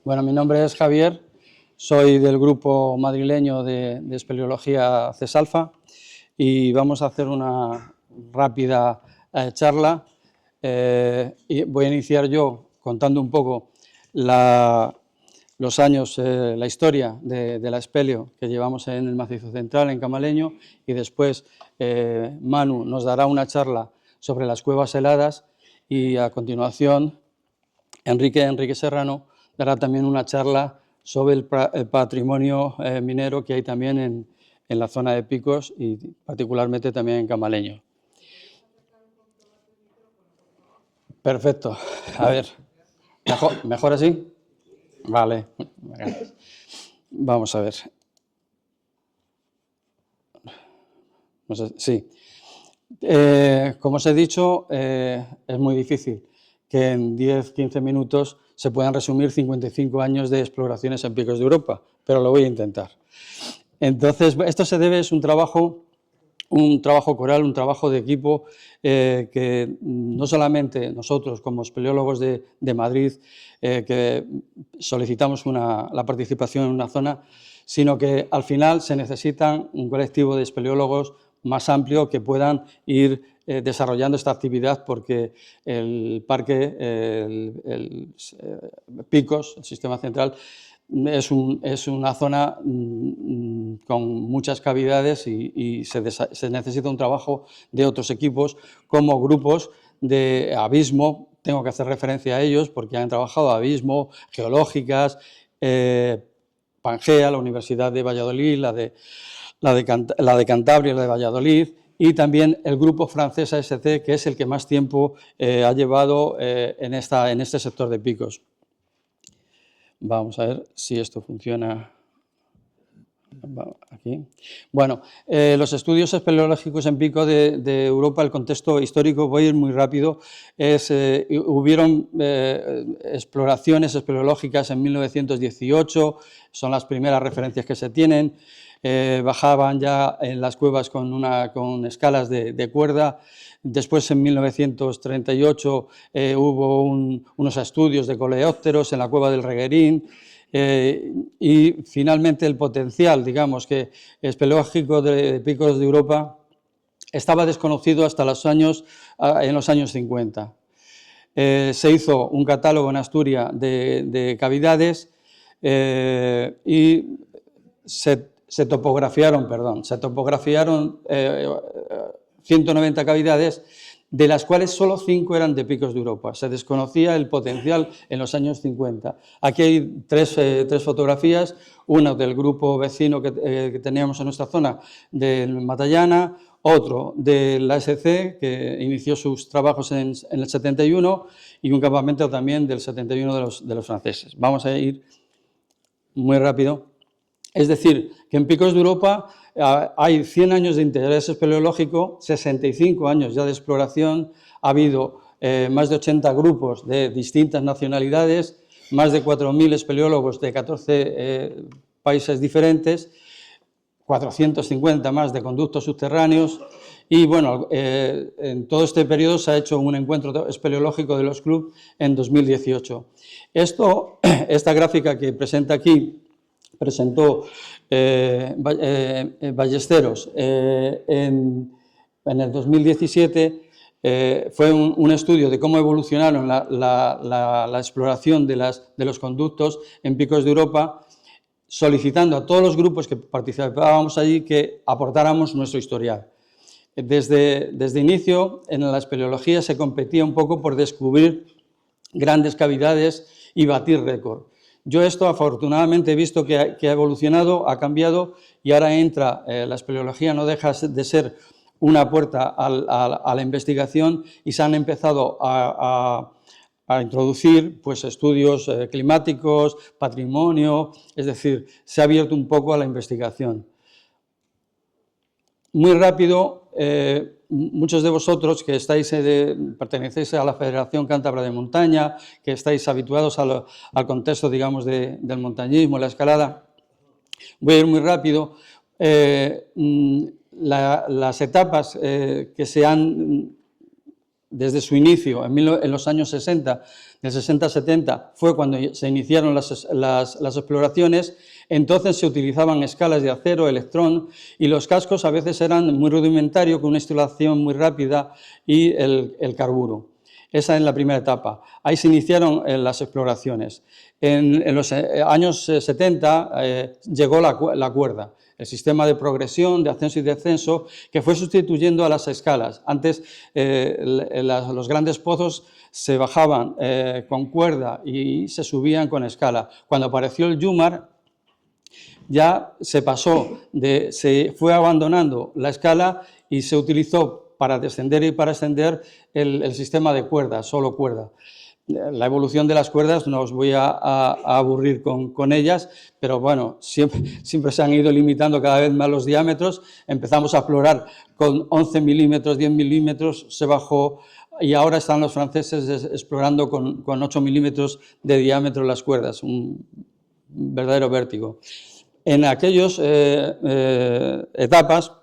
Bueno, mi nombre es Javier, soy del grupo madrileño de espeleología CESALFA y vamos a hacer una rápida charla. Y voy a iniciar yo contando un poco los años, la historia de la espeleo que llevamos en el Macizo Central, en Camaleño, y después Manu nos dará una charla sobre las cuevas heladas y a continuación Enrique Serrano dará también una charla sobre el patrimonio minero que hay también en la zona de Picos y particularmente también en Camaleño. Perfecto. A ver, ¿mejor así? Vale. Vamos a ver. No sé, sí. Como os he dicho, es muy difícil que en 10-15 minutos se puedan resumir 55 años de exploraciones en Picos de Europa, pero lo voy a intentar. Entonces, esto se debe, es un trabajo coral, un trabajo de equipo que no solamente nosotros como espeleólogos de Madrid que solicitamos la participación en una zona, sino que al final se necesita un colectivo de espeleólogos más amplio que puedan ir desarrollando esta actividad, porque el parque, Picos, el sistema central, es una zona con muchas cavidades y se necesita un trabajo de otros equipos, como grupos de Abismo. Tengo que hacer referencia a ellos porque han trabajado Abismo, Geológicas, Pangea, la Universidad de Valladolid, la de Cantabria, la de Valladolid, y también el grupo francés ASC, que es el que más tiempo ha llevado en este sector de Picos. Vamos a ver si esto funciona aquí. Bueno, los estudios espeleológicos en Pico de Europa, el contexto histórico, voy a ir muy rápido, hubieron exploraciones espeleológicas en 1918, son las primeras referencias que se tienen. Bajaban ya en las cuevas con escalas de cuerda. Después, en 1938, hubo unos estudios de coleópteros en la cueva del Reguerín. Y finalmente el potencial, digamos, que espeleológico de Picos de Europa estaba desconocido hasta en los años 50. Se hizo un catálogo en Asturias de cavidades y se topografiaron 190 cavidades, de las cuales solo 5 eran de Picos de Europa. Se desconocía el potencial en los años 50. Aquí hay tres fotografías, una del grupo vecino que teníamos en nuestra zona, del Matallana, otro del ASC, que inició sus trabajos en el 71, y un campamento también del 71 de los franceses. Vamos a ir muy rápido. Es decir, que en Picos de Europa hay 100 años de interés espeleológico, 65 años ya de exploración, ha habido más de 80 grupos de distintas nacionalidades, más de 4.000 espeleólogos de 14 países diferentes, 450 más de conductos subterráneos, y bueno, en todo este periodo se ha hecho un encuentro espeleológico de los clubes en 2018. Esta gráfica que presenta aquí, presentó Ballesteros en el 2017, fue un estudio de cómo evolucionaron la exploración de los conductos en Picos de Europa, solicitando a todos los grupos que participábamos allí que aportáramos nuestro historial. Desde inicio, en la espeleología se competía un poco por descubrir grandes cavidades y batir récord. Yo esto afortunadamente he visto que ha evolucionado, ha cambiado, y ahora entra, la espeleología no deja de ser una puerta a la investigación, y se han empezado a introducir pues, estudios climáticos, patrimonio, es decir, se ha abierto un poco a la investigación. Muy rápido, muchos de vosotros que pertenecéis a la Federación Cántabra de Montaña, que estáis habituados al contexto, digamos, del montañismo, la escalada, voy a ir muy rápido. Las etapas que se han desde su inicio, en los años 60, del 60-70, fue cuando se iniciaron las exploraciones. Entonces se utilizaban escalas de acero, electrón, y los cascos a veces eran muy rudimentarios, con una instalación muy rápida y el carburo. Esa es la primera etapa. Ahí se iniciaron las exploraciones. En los años 70 llegó la cuerda, el sistema de progresión, de ascenso y descenso, que fue sustituyendo a las escalas. Antes los grandes pozos se bajaban con cuerda y se subían con escala. Cuando apareció el Jumar, ya se fue abandonando la escala y se utilizó para descender y para ascender el sistema de cuerda, solo cuerda. La evolución de las cuerdas, no os voy a aburrir con ellas, pero bueno, siempre se han ido limitando cada vez más los diámetros. Empezamos a explorar con 11 milímetros, 10 milímetros, se bajó, y ahora están los franceses explorando con 8 milímetros de diámetro las cuerdas, un verdadero vértigo. En aquellas etapas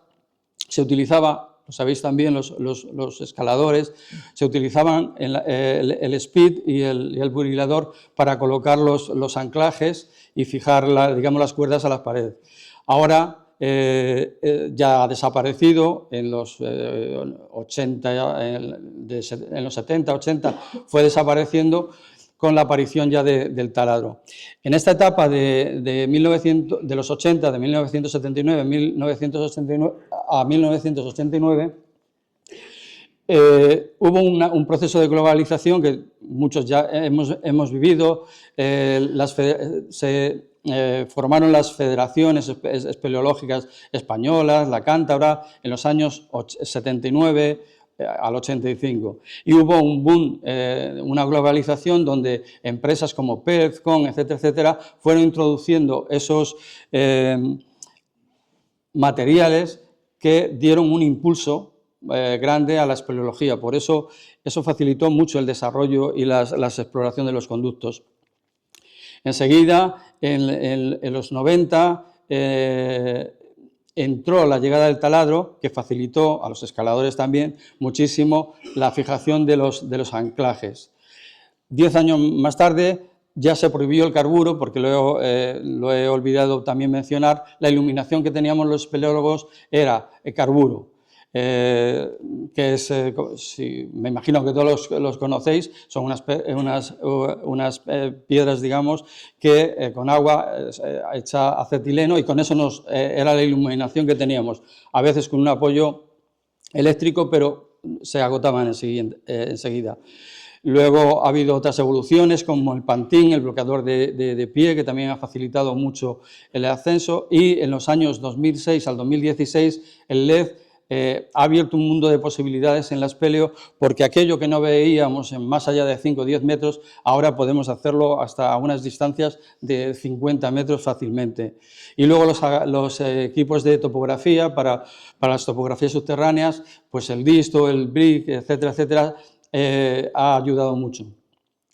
se utilizaba, lo sabéis también, los escaladores, se utilizaban el speed y el burilador para colocar los anclajes y fijar, digamos, las cuerdas a las paredes. Ahora ya ha desaparecido, en los 80, en los 70, 80, fue desapareciendo con la aparición ya del taladro. En esta etapa de los 80, de 1979 a 1989, hubo un proceso de globalización que muchos ya hemos vivido. Se formaron las federaciones espeleológicas españolas, la cántabra, en los años 79 al 85. Y hubo un boom, una globalización donde empresas como Perth, Con, etcétera, etcétera, fueron introduciendo esos materiales que dieron un impulso grande a la espeleología. Por eso facilitó mucho el desarrollo y la exploración de los conductos. Enseguida, en los 90, entró la llegada del taladro, que facilitó a los escaladores también muchísimo la fijación de los anclajes. 10 años más tarde ya se prohibió el carburo, porque lo he olvidado también mencionar. La iluminación que teníamos los espeleólogos era el carburo, que es, me imagino que todos los conocéis, son unas piedras, digamos, que con agua hecha acetileno, y con eso era la iluminación que teníamos, a veces con un apoyo eléctrico, pero se agotaban enseguida. Luego ha habido otras evoluciones, como el Pantin, el bloqueador de pie, que también ha facilitado mucho el ascenso, y en los años 2006 al 2016 el LED ha abierto un mundo de posibilidades en la espeleo, porque aquello que no veíamos en más allá de 5 o 10 metros, ahora podemos hacerlo hasta unas distancias de 50 metros fácilmente. Y luego los equipos de topografía, para las topografías subterráneas, pues el Disto, el BRIC, etcétera, etcétera, ha ayudado mucho.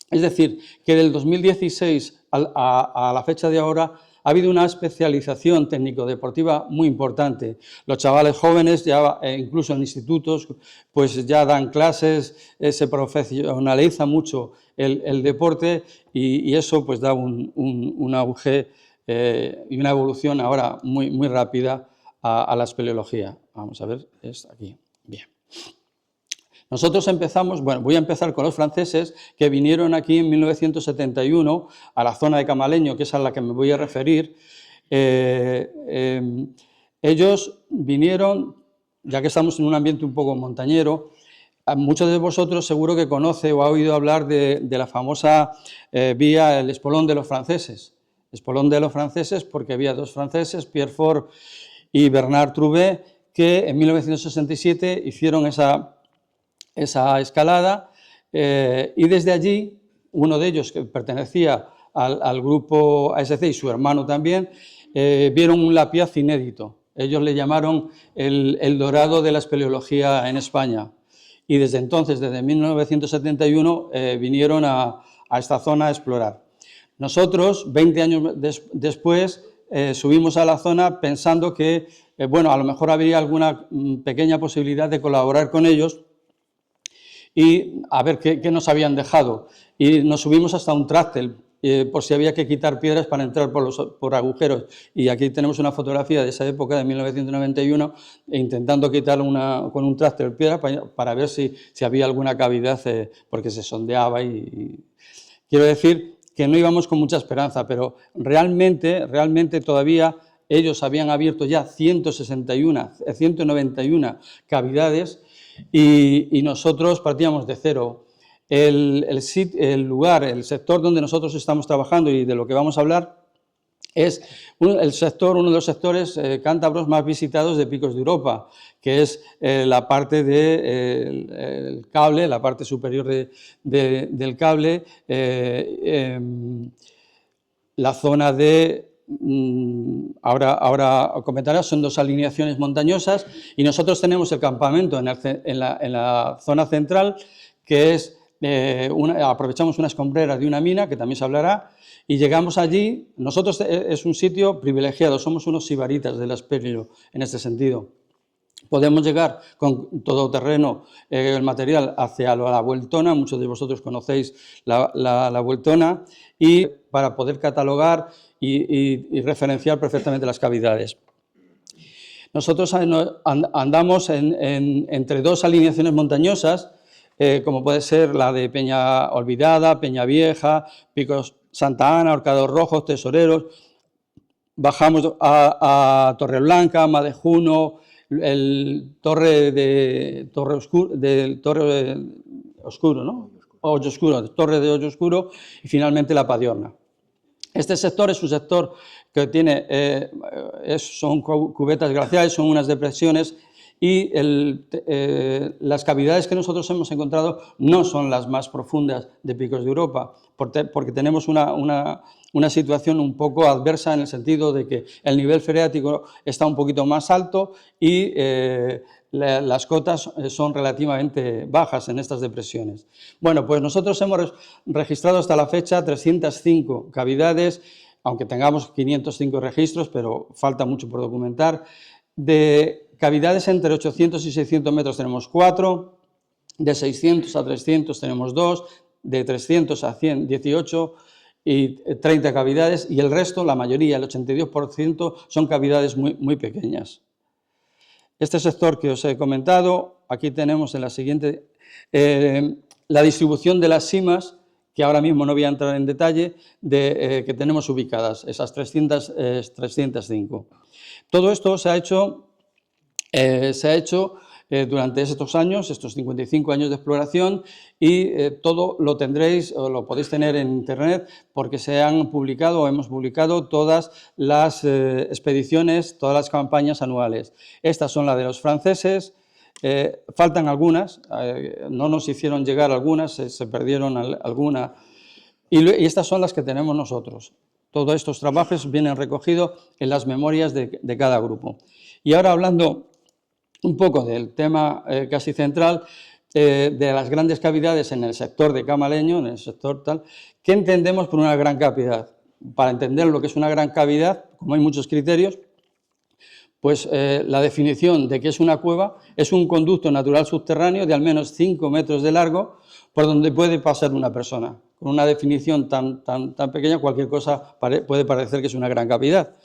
Es decir, que del 2016 a la fecha de ahora ha habido una especialización técnico-deportiva muy importante. Los chavales jóvenes, ya incluso en institutos, pues ya dan clases, se profesionaliza mucho el deporte, y eso pues da un auge y una evolución ahora muy rápida a la espeleología. Vamos a ver, es aquí. Bien. Nosotros empezamos, bueno, voy a empezar con los franceses, que vinieron aquí en 1971 a la zona de Camaleño, que es a la que me voy a referir. Ellos vinieron, ya que estamos en un ambiente un poco montañero, muchos de vosotros seguro que conoce o ha oído hablar de la famosa vía, el espolón de los franceses. Espolón de los franceses porque había dos franceses, Pierre Fort y Bernard Trouvé, que en 1967 hicieron esa escalada, y desde allí, uno de ellos, que pertenecía al grupo ASC, y su hermano también, vieron un lapiaz inédito. Ellos le llamaron el dorado de la espeleología en España, y desde entonces, desde 1971, vinieron a esta zona a explorar. Nosotros, 20 años después, subimos a la zona pensando que, bueno, a lo mejor habría alguna pequeña posibilidad de colaborar con ellos. y a ver qué nos habían dejado. Y nos subimos hasta un tráctel, por si había que quitar piedras para entrar por agujeros. Y aquí tenemos una fotografía de esa época, de 1991, intentando quitar con un tráctel piedras para ver si había alguna cavidad, porque se sondeaba. Quiero decir que no íbamos con mucha esperanza, pero realmente todavía ellos habían abierto ya 191 cavidades y nosotros partíamos de cero. El sector donde nosotros estamos trabajando y de lo que vamos a hablar es uno de los sectores cántabros más visitados de Picos de Europa, que es la parte del cable, la parte superior del cable, la zona de... Ahora comentaré, son 2 alineaciones montañosas y nosotros tenemos el campamento en la zona central, que es... aprovechamos una escombrera de una mina, que también se hablará, y llegamos allí. Nosotros es un sitio privilegiado, somos unos sibaritas del Asperio en este sentido. Podemos llegar con todoterreno el material hacia la Vueltona, muchos de vosotros conocéis la Vueltona, y para poder catalogar y referenciar perfectamente las cavidades. Nosotros andamos entre 2 alineaciones montañosas, como puede ser la de Peña Olvidada, Peña Vieja, Picos Santa Ana, Horcados Rojos, Tesoreros. Bajamos a Torreblanca, Madejuno, el Torre Oscuro, ¿no? Hoyo Oscuro, Torre de Hoyo Oscuro y finalmente la Padierna. Este sector es un sector que tiene, son cubetas glaciares, son unas depresiones, y las cavidades que nosotros hemos encontrado no son las más profundas de Picos de Europa, porque tenemos una situación un poco adversa en el sentido de que el nivel freático está un poquito más alto y las cotas son relativamente bajas en estas depresiones. Bueno, pues nosotros hemos registrado hasta la fecha 305 cavidades, aunque tengamos 505 registros, pero falta mucho por documentar. De cavidades entre 800 y 600 metros tenemos 4, de 600 a 300 tenemos 2, de 300 a 100, 18 y 30 cavidades, y el resto, la mayoría, el 82%, son cavidades muy pequeñas. Este sector que os he comentado, aquí tenemos en la siguiente la distribución de las simas, que ahora mismo no voy a entrar en detalle, que tenemos ubicadas, esas 305. Todo esto se ha hecho durante estos años, estos 55 años de exploración, y todo lo tendréis o lo podéis tener en internet, porque se han publicado o hemos publicado todas las expediciones, todas las campañas anuales. Estas son las de los franceses, faltan algunas, no nos hicieron llegar algunas, se perdieron algunas, y estas son las que tenemos nosotros. Todos estos trabajos vienen recogidos en las memorias de cada grupo. Y ahora, hablando un poco del tema casi central, de las grandes cavidades en el sector de Camaleño, en el sector tal, ¿qué entendemos por una gran cavidad? Para entender lo que es una gran cavidad, como hay muchos criterios, pues la definición de que es una cueva es un conducto natural subterráneo de al menos 5 metros de largo por donde puede pasar una persona. Con una definición tan pequeña, cualquier cosa puede parecer que es una gran cavidad.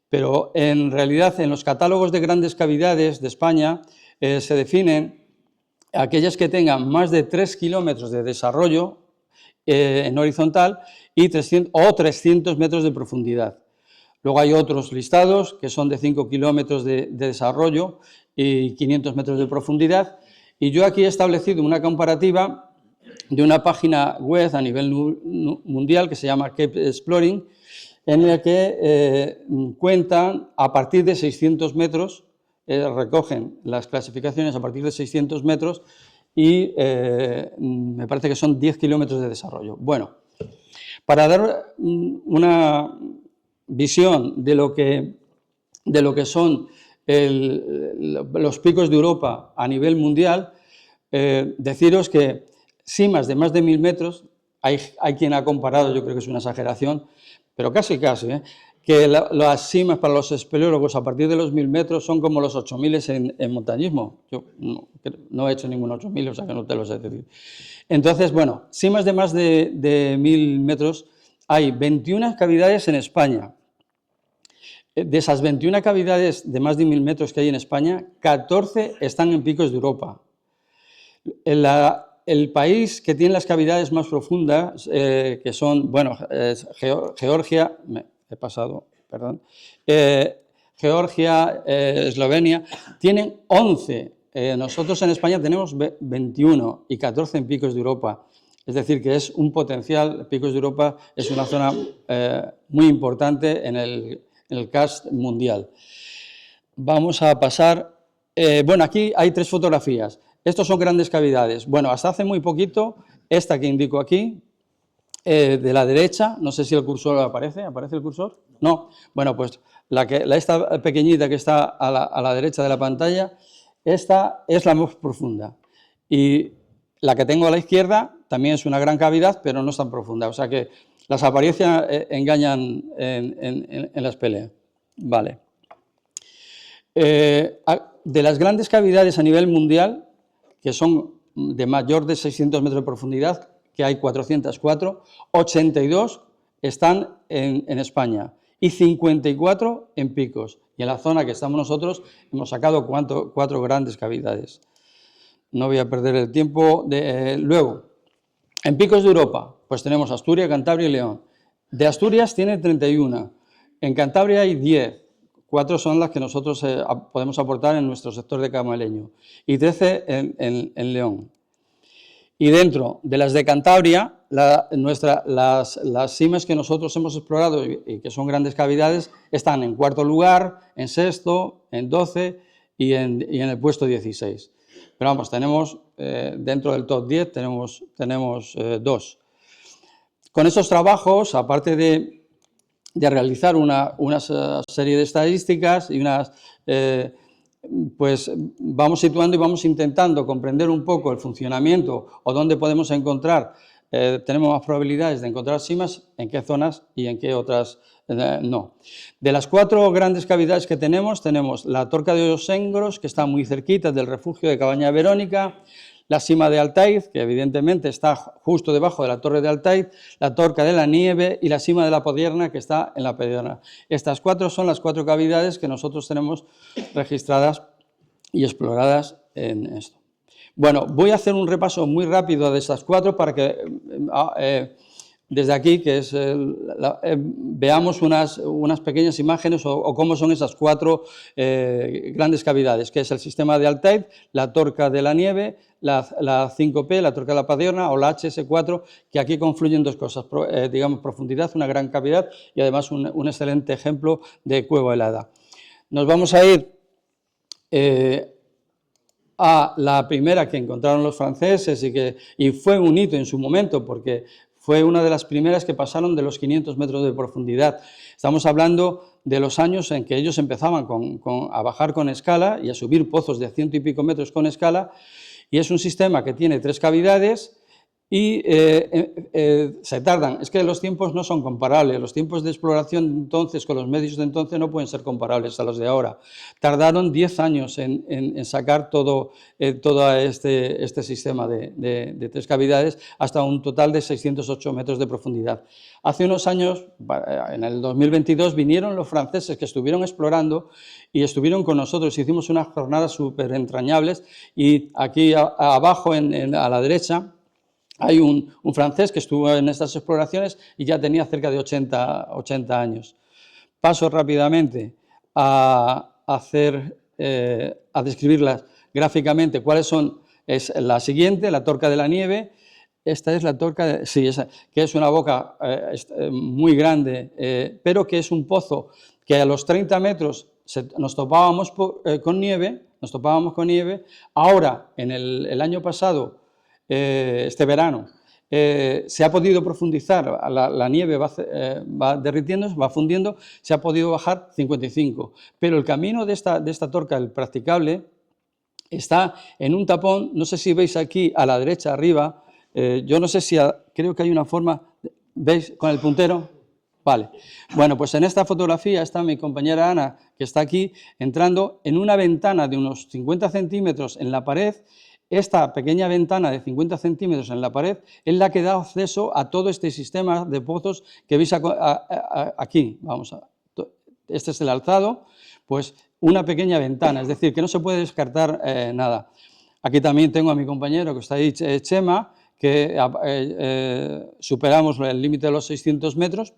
Pero en realidad en los catálogos de grandes cavidades de España se definen aquellas que tengan más de 3 kilómetros de desarrollo en horizontal y 300 metros de profundidad. Luego hay otros listados que son de 5 kilómetros de desarrollo y 500 metros de profundidad, y yo aquí he establecido una comparativa de una página web a nivel mundial que se llama Cape Exploring, en la que cuentan a partir de 600 metros, recogen las clasificaciones a partir de 600 metros y me parece que son 10 kilómetros de desarrollo. Bueno, para dar una visión de lo que son los picos de Europa a nivel mundial, deciros que simas de más de 1000 metros, hay quien ha comparado, yo creo que es una exageración, pero casi, que las cimas para los espeleólogos a partir de los 1000 metros son como los 8000 en montañismo. Yo no he hecho ningún 8000, o sea que no te lo sé decir. Entonces, bueno, cimas de más de 1000 metros, hay 21 cavidades en España. De esas 21 cavidades de más de 1000 metros que hay en España, 14 están en picos de Europa. El país que tiene las cavidades más profundas, que son, bueno, Georgia, Georgia, Eslovenia, tienen 11. Nosotros en España tenemos 21 y 14 en picos de Europa. Es decir, que es un potencial, Picos de Europa es una zona muy importante en el karst mundial. Vamos a pasar, bueno, aquí hay 3 fotografías. Estos son grandes cavidades. Bueno, hasta hace muy poquito, esta que indico aquí, de la derecha, no sé si el cursor aparece, ¿aparece el cursor? No. Bueno, pues esta pequeñita que está a la derecha de la pantalla, esta es la más profunda. Y la que tengo a la izquierda también es una gran cavidad, pero no es tan profunda. O sea que las apariencias engañan en las peleas. Vale. De las grandes cavidades a nivel mundial, que son de mayor de 600 metros de profundidad, que hay 404, 82 están en España y 54 en Picos. Y en la zona que estamos nosotros hemos sacado 4 grandes cavidades. No voy a perder el tiempo. Luego, en Picos de Europa, pues tenemos Asturias, Cantabria y León. De Asturias tiene 31, en Cantabria hay 10. 4 son las que nosotros podemos aportar en nuestro sector de camaleño y 13 en León. Y dentro de las de Cantabria, las cimas que nosotros hemos explorado y que son grandes cavidades están en 4.º lugar, en 6.º, en 12 y en el puesto 16. Pero vamos, tenemos dentro del top 10 tenemos 2. Con esos trabajos, aparte de realizar una serie de estadísticas y pues vamos situando y vamos intentando comprender un poco el funcionamiento o dónde podemos encontrar, tenemos más probabilidades de encontrar cimas, en qué zonas y en qué otras no. De las 4 grandes cavidades que tenemos la Torca de Osengros, que está muy cerquita del refugio de Cabaña Verónica, la cima de Altaiz, que evidentemente está justo debajo de la torre de Altaiz, la Torca de la Nieve y la cima de la Podierna, que está en la Podierna. Estas 4 son las 4 cavidades que nosotros tenemos registradas y exploradas en esto. Bueno, voy a hacer un repaso muy rápido de estas 4 para que desde aquí, que es veamos unas pequeñas imágenes o cómo son esas 4 grandes cavidades, que es el sistema de Altaiz, la Torca de la Nieve, la 5P, la Torca de la Podierna o la HS4, que aquí confluyen 2 cosas, digamos profundidad, una gran cavidad y además un excelente ejemplo de cueva helada. Nos vamos a ir a la primera que encontraron los franceses y fue un hito en su momento porque fue una de las primeras que pasaron de los 500 metros de profundidad. Estamos hablando de los años en que ellos empezaban a bajar con escala y a subir pozos de 100 y pico metros con escala, y es un sistema que tiene 3 cavidades y se tardan. Es que los tiempos no son comparables, los tiempos de exploración entonces con los medios de entonces no pueden ser comparables a los de ahora. Tardaron 10 años en sacar todo este sistema de 3 cavidades hasta un total de 608 metros de profundidad. Hace unos años, en el 2022, vinieron los franceses que estuvieron explorando y estuvieron con nosotros, hicimos unas jornadas súper entrañables y aquí abajo a la derecha hay un francés que estuvo en estas exploraciones y ya tenía cerca de 80 años. Paso rápidamente a describirlas gráficamente. ¿Cuáles son? Es la siguiente, la Torca de la Nieve. Esta es la Torca, que es una boca muy grande, pero que es un pozo que a los 30 metros nos topábamos con nieve. Ahora, en el año pasado, este verano, se ha podido profundizar, la nieve va derritiendo, va fundiendo, se ha podido bajar 55, pero el camino de esta torca, el practicable, está en un tapón, no sé si veis aquí a la derecha arriba, yo no sé si, creo que hay una forma, ¿veis con el puntero? Vale. Bueno, pues en esta fotografía está mi compañera Ana, que está aquí, entrando en una ventana de unos 50 centímetros en la pared. Esta pequeña ventana de 50 centímetros en la pared es la que da acceso a todo este sistema de pozos que veis aquí. Este es el alzado, pues una pequeña ventana, es decir, que no se puede descartar nada. Aquí también tengo a mi compañero que está ahí, Chema, que superamos el límite de los 600 metros.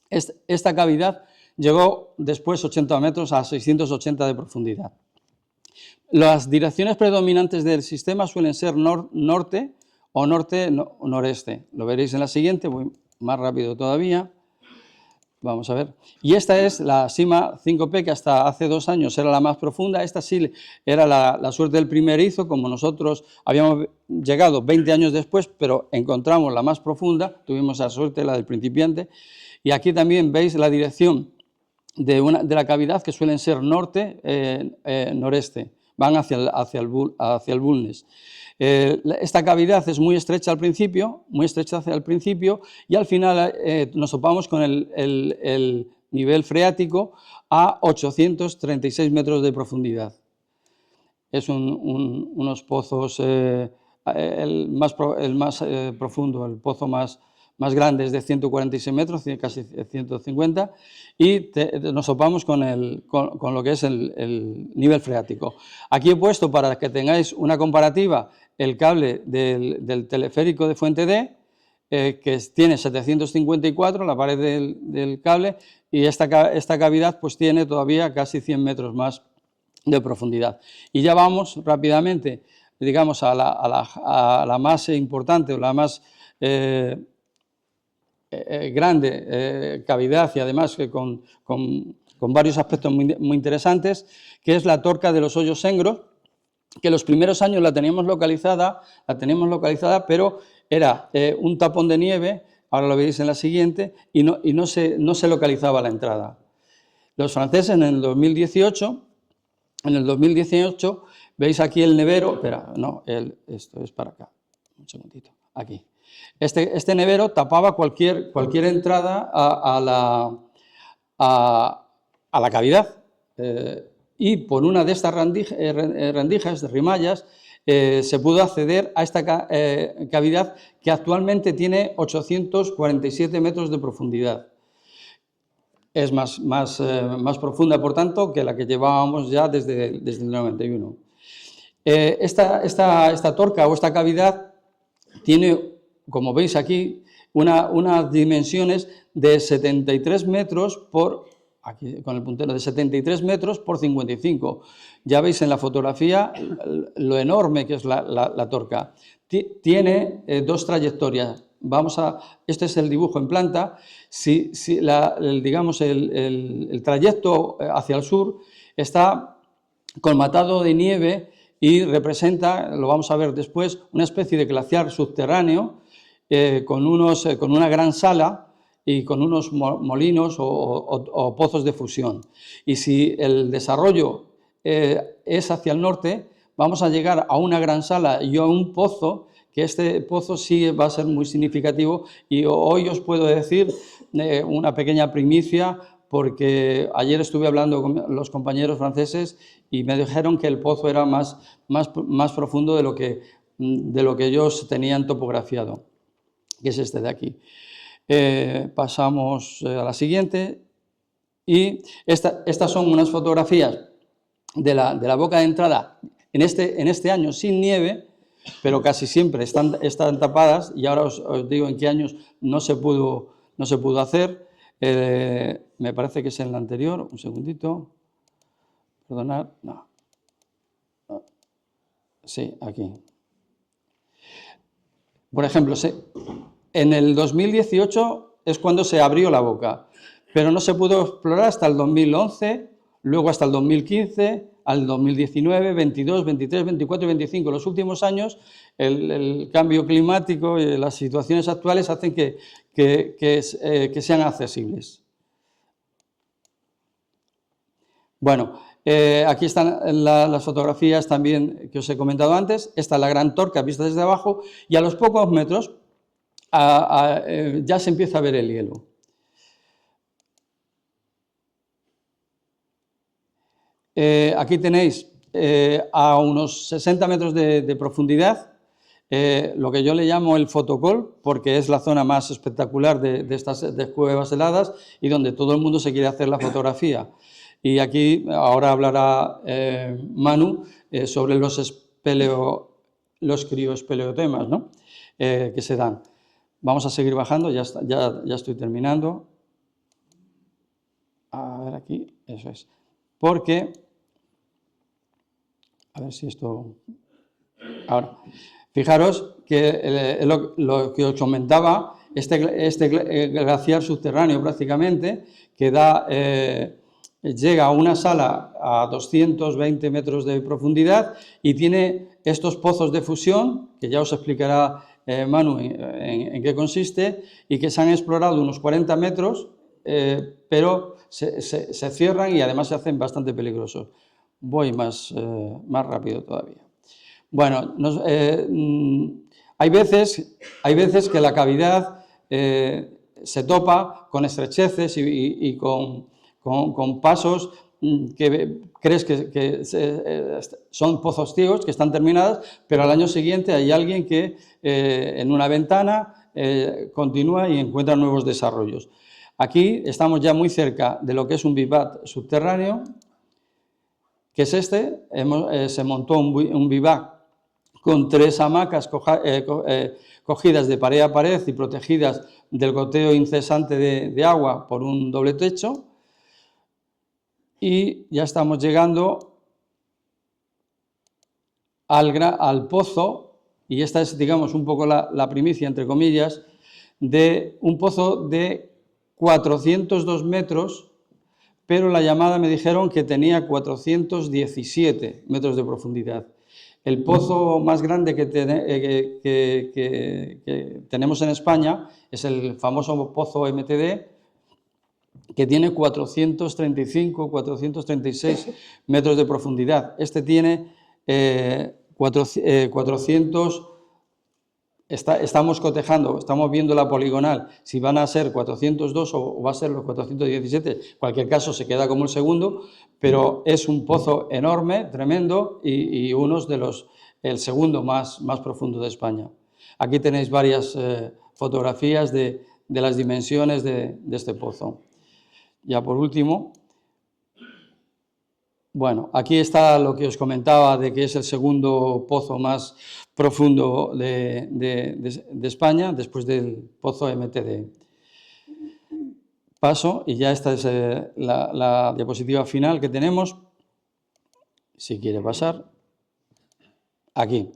Esta cavidad llegó después 80 metros a 680 de profundidad. Las direcciones predominantes del sistema suelen ser norte o norte-noreste. Lo veréis en la siguiente, voy más rápido todavía. Vamos a ver. Y esta es la Sima 5P, que hasta hace 2 años era la más profunda. Esta sí era la suerte del primerizo, como nosotros habíamos llegado 20 años después, pero encontramos la más profunda, tuvimos la suerte, la del principiante. Y aquí también veis la dirección de la cavidad, que suelen ser norte-noreste, van hacia el Bulnes. Esta cavidad es muy estrecha al principio, y al final nos topamos con el nivel freático a 836 metros de profundidad. Es unos pozos, el más profundo, el pozo más grande es de 146 metros, casi 150, y nos topamos con lo que es el nivel freático. Aquí he puesto, para que tengáis una comparativa, el cable del teleférico de Fuente D, que tiene 754, la pared del cable, y esta cavidad pues tiene todavía casi 100 metros más de profundidad. Y ya vamos rápidamente, digamos, a la más importante, o la más grande cavidad, y además con varios aspectos muy interesantes, que es la Torca de los Hoyos Sengros, que los primeros años la teníamos localizada, pero era un tapón de nieve, ahora lo veréis en la siguiente, y no se localizaba la entrada. Los franceses en el 2018, veis aquí el nevero, esto es para acá, un segundito, aquí. Este nevero tapaba cualquier entrada a la cavidad, y por una de estas rendijas, rimallas, se pudo acceder a esta cavidad, que actualmente tiene 847 metros de profundidad. Es más profunda, por tanto, que la que llevábamos ya desde el 91. Esta torca o esta cavidad tiene, como veis aquí, unas dimensiones de 73 metros por, aquí con el puntero, de 73 metros por 55. Ya veis en la fotografía lo enorme que es la torca. Tiene 2 trayectorias. Este es el dibujo en planta. Digamos, el trayecto hacia el sur está colmatado de nieve y representa, lo vamos a ver después, una especie de glaciar subterráneo con una gran sala y con unos molinos o pozos de fusión. Y si el desarrollo es hacia el norte, vamos a llegar a una gran sala y a un pozo, que este pozo sí va a ser muy significativo, y hoy os puedo decir una pequeña primicia, porque ayer estuve hablando con los compañeros franceses y me dijeron que el pozo era más profundo de lo que ellos tenían topografiado, que es este de aquí. Pasamos a la siguiente, y estas son unas fotografías de la boca de entrada en este año sin nieve, pero casi siempre están tapadas, y ahora os digo en qué años no se pudo hacer. Me parece que es en la anterior, un segundito, perdonad, no. Sí, aquí. Por ejemplo, en el 2018 es cuando se abrió la boca, pero no se pudo explorar hasta el 2011, luego hasta el 2015, al 2019, 22, 23, 24 y 25. Los últimos años, el cambio climático y las situaciones actuales hacen que sean accesibles. Bueno, aquí están las fotografías también que os he comentado antes. Esta es la gran torca vista desde abajo, y a los pocos metros ya se empieza a ver el hielo. Aquí tenéis a unos 60 metros de profundidad, lo que yo le llamo el fotocol, porque es la zona más espectacular de estas cuevas heladas y donde todo el mundo se quiere hacer la fotografía. Y aquí ahora hablará Manu sobre los crioespeleotemas, ¿no? Que se dan. Vamos a seguir bajando, ya estoy terminando. A ver aquí, eso es. Porque, a ver si esto... Ahora, fijaros que lo que os comentaba, este glaciar subterráneo prácticamente, que llega a una sala a 220 metros de profundidad y tiene estos pozos de fusión, que ya os explicará Manu en qué consiste, y que se han explorado unos 40 metros, pero se cierran y además se hacen bastante peligrosos. Voy más rápido todavía. Bueno, hay veces que la cavidad se topa con estrecheces y con pasos que crees que son pozos ciegos, que están terminadas, pero al año siguiente hay alguien que en una ventana continúa y encuentra nuevos desarrollos. Aquí estamos ya muy cerca de lo que es un vivac subterráneo, que es este. Se montó un vivac con 3 hamacas cogidas de pared a pared y protegidas del goteo incesante de agua por un doble techo. Y ya estamos llegando al pozo, y esta es, digamos, un poco la primicia, entre comillas, de un pozo de 402 metros, pero la llamada me dijeron que tenía 417 metros de profundidad. El pozo más grande que tenemos en España es el famoso pozo MTD, que tiene 435, 436 metros de profundidad. Este tiene 400... Estamos cotejando, estamos viendo la poligonal, si van a ser 402 o va a ser los 417, en cualquier caso se queda como el segundo, pero es un pozo enorme, tremendo, y uno de el segundo más profundo de España. Aquí tenéis varias fotografías de las dimensiones de este pozo. Ya por último, bueno, aquí está lo que os comentaba de que es el segundo pozo más profundo de España, después del pozo MTD. Paso, y ya esta es la diapositiva final que tenemos, si quiere pasar, aquí.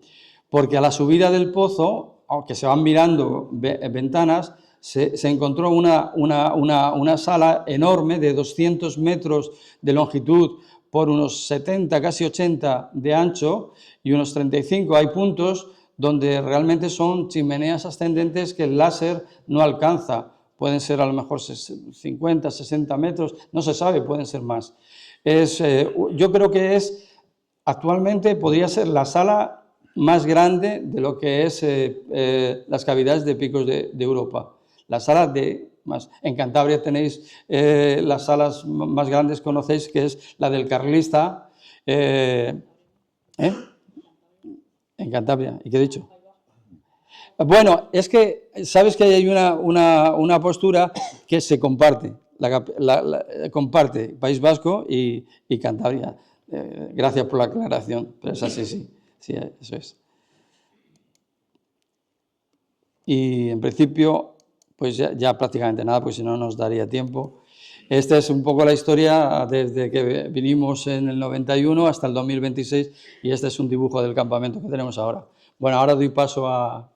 Porque a la subida del pozo, aunque se van mirando ventanas, se encontró una sala enorme de 200 metros de longitud por unos 70, casi 80 de ancho y unos 35. Hay puntos donde realmente son chimeneas ascendentes que el láser no alcanza. Pueden ser a lo mejor 50, 60 metros, no se sabe, pueden ser más. Yo creo que actualmente podría ser la sala más grande de lo que es las cavidades de picos de Europa. La sala en Cantabria tenéis las salas más grandes, conocéis, que es la del Carlista. En Cantabria. ¿Y qué he dicho? Bueno, es que sabes que hay una postura que se comparte, comparte País Vasco y Cantabria. Gracias por la aclaración, pero es así, sí, eso es. Y en principio, pues ya prácticamente nada, pues si no nos daría tiempo. Esta es un poco la historia desde que vinimos en el 91 hasta el 2026 y este es un dibujo del campamento que tenemos ahora. Bueno, ahora doy paso a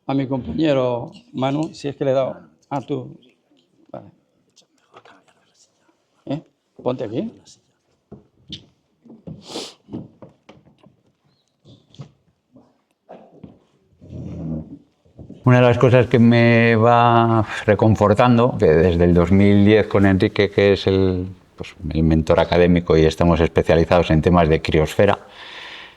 mi compañero Manu, si es que le he dado... Ah, tú. Vale. Ponte aquí. Una de las cosas que me va reconfortando, que desde el 2010 con Enrique, que es el mentor académico y estamos especializados en temas de criosfera,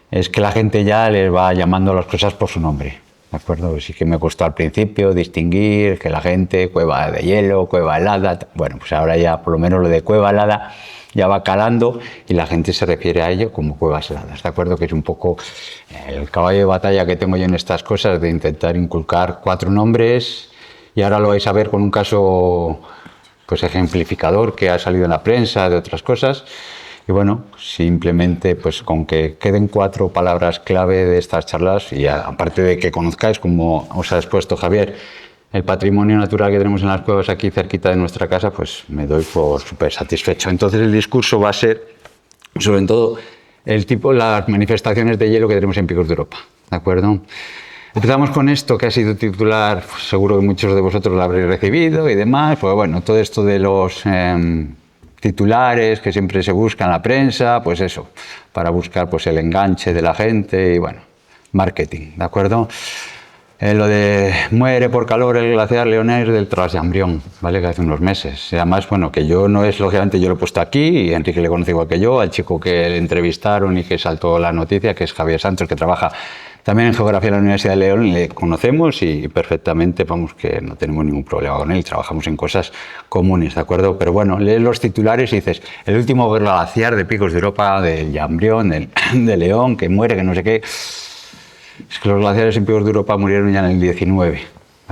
es que la gente ya les va llamando las cosas por su nombre. ¿de acuerdo? Sí que me costó al principio distinguir que la gente, cueva de hielo, cueva helada, bueno, pues ahora ya por lo menos lo de cueva helada ya va calando y la gente se refiere a ello como cuevas heladas, ¿de acuerdo? Que es un poco el caballo de batalla que tengo yo en estas cosas, de intentar inculcar 4 nombres, y ahora lo vais a ver con un caso pues ejemplificador que ha salido en la prensa de otras cosas. Y bueno, simplemente pues con que queden 4 palabras clave de estas charlas, y aparte de que conozcáis, como os ha expuesto Javier, el patrimonio natural que tenemos en las cuevas aquí cerquita de nuestra casa, pues me doy por súper satisfecho. Entonces el discurso va a ser sobre todo las manifestaciones de hielo que tenemos en Picos de Europa, ¿de acuerdo? Empezamos con esto que ha sido titular, pues seguro que muchos de vosotros lo habréis recibido y demás, pues bueno, todo esto de los titulares que siempre se busca en la prensa, pues eso, para buscar pues el enganche de la gente y bueno, marketing, ¿de acuerdo? Lo de muere por calor el glaciar Leonair del Tras de Ambrión, ¿vale? Que hace unos meses. Y además, bueno, que yo no es, lógicamente, yo lo he puesto aquí, y Enrique le conoce igual que yo, al chico que le entrevistaron y que saltó la noticia, que es Javier Santos, que trabaja también en Geografía en la Universidad de León, le conocemos y perfectamente, vamos, que no tenemos ningún problema con él, trabajamos en cosas comunes, ¿de acuerdo? Pero bueno, lees los titulares y dices, el último glaciar de Picos de Europa, del Ambrión, de León, que muere, que no sé qué. Es que los glaciares en Picos de Europa murieron ya en el 19, ¿de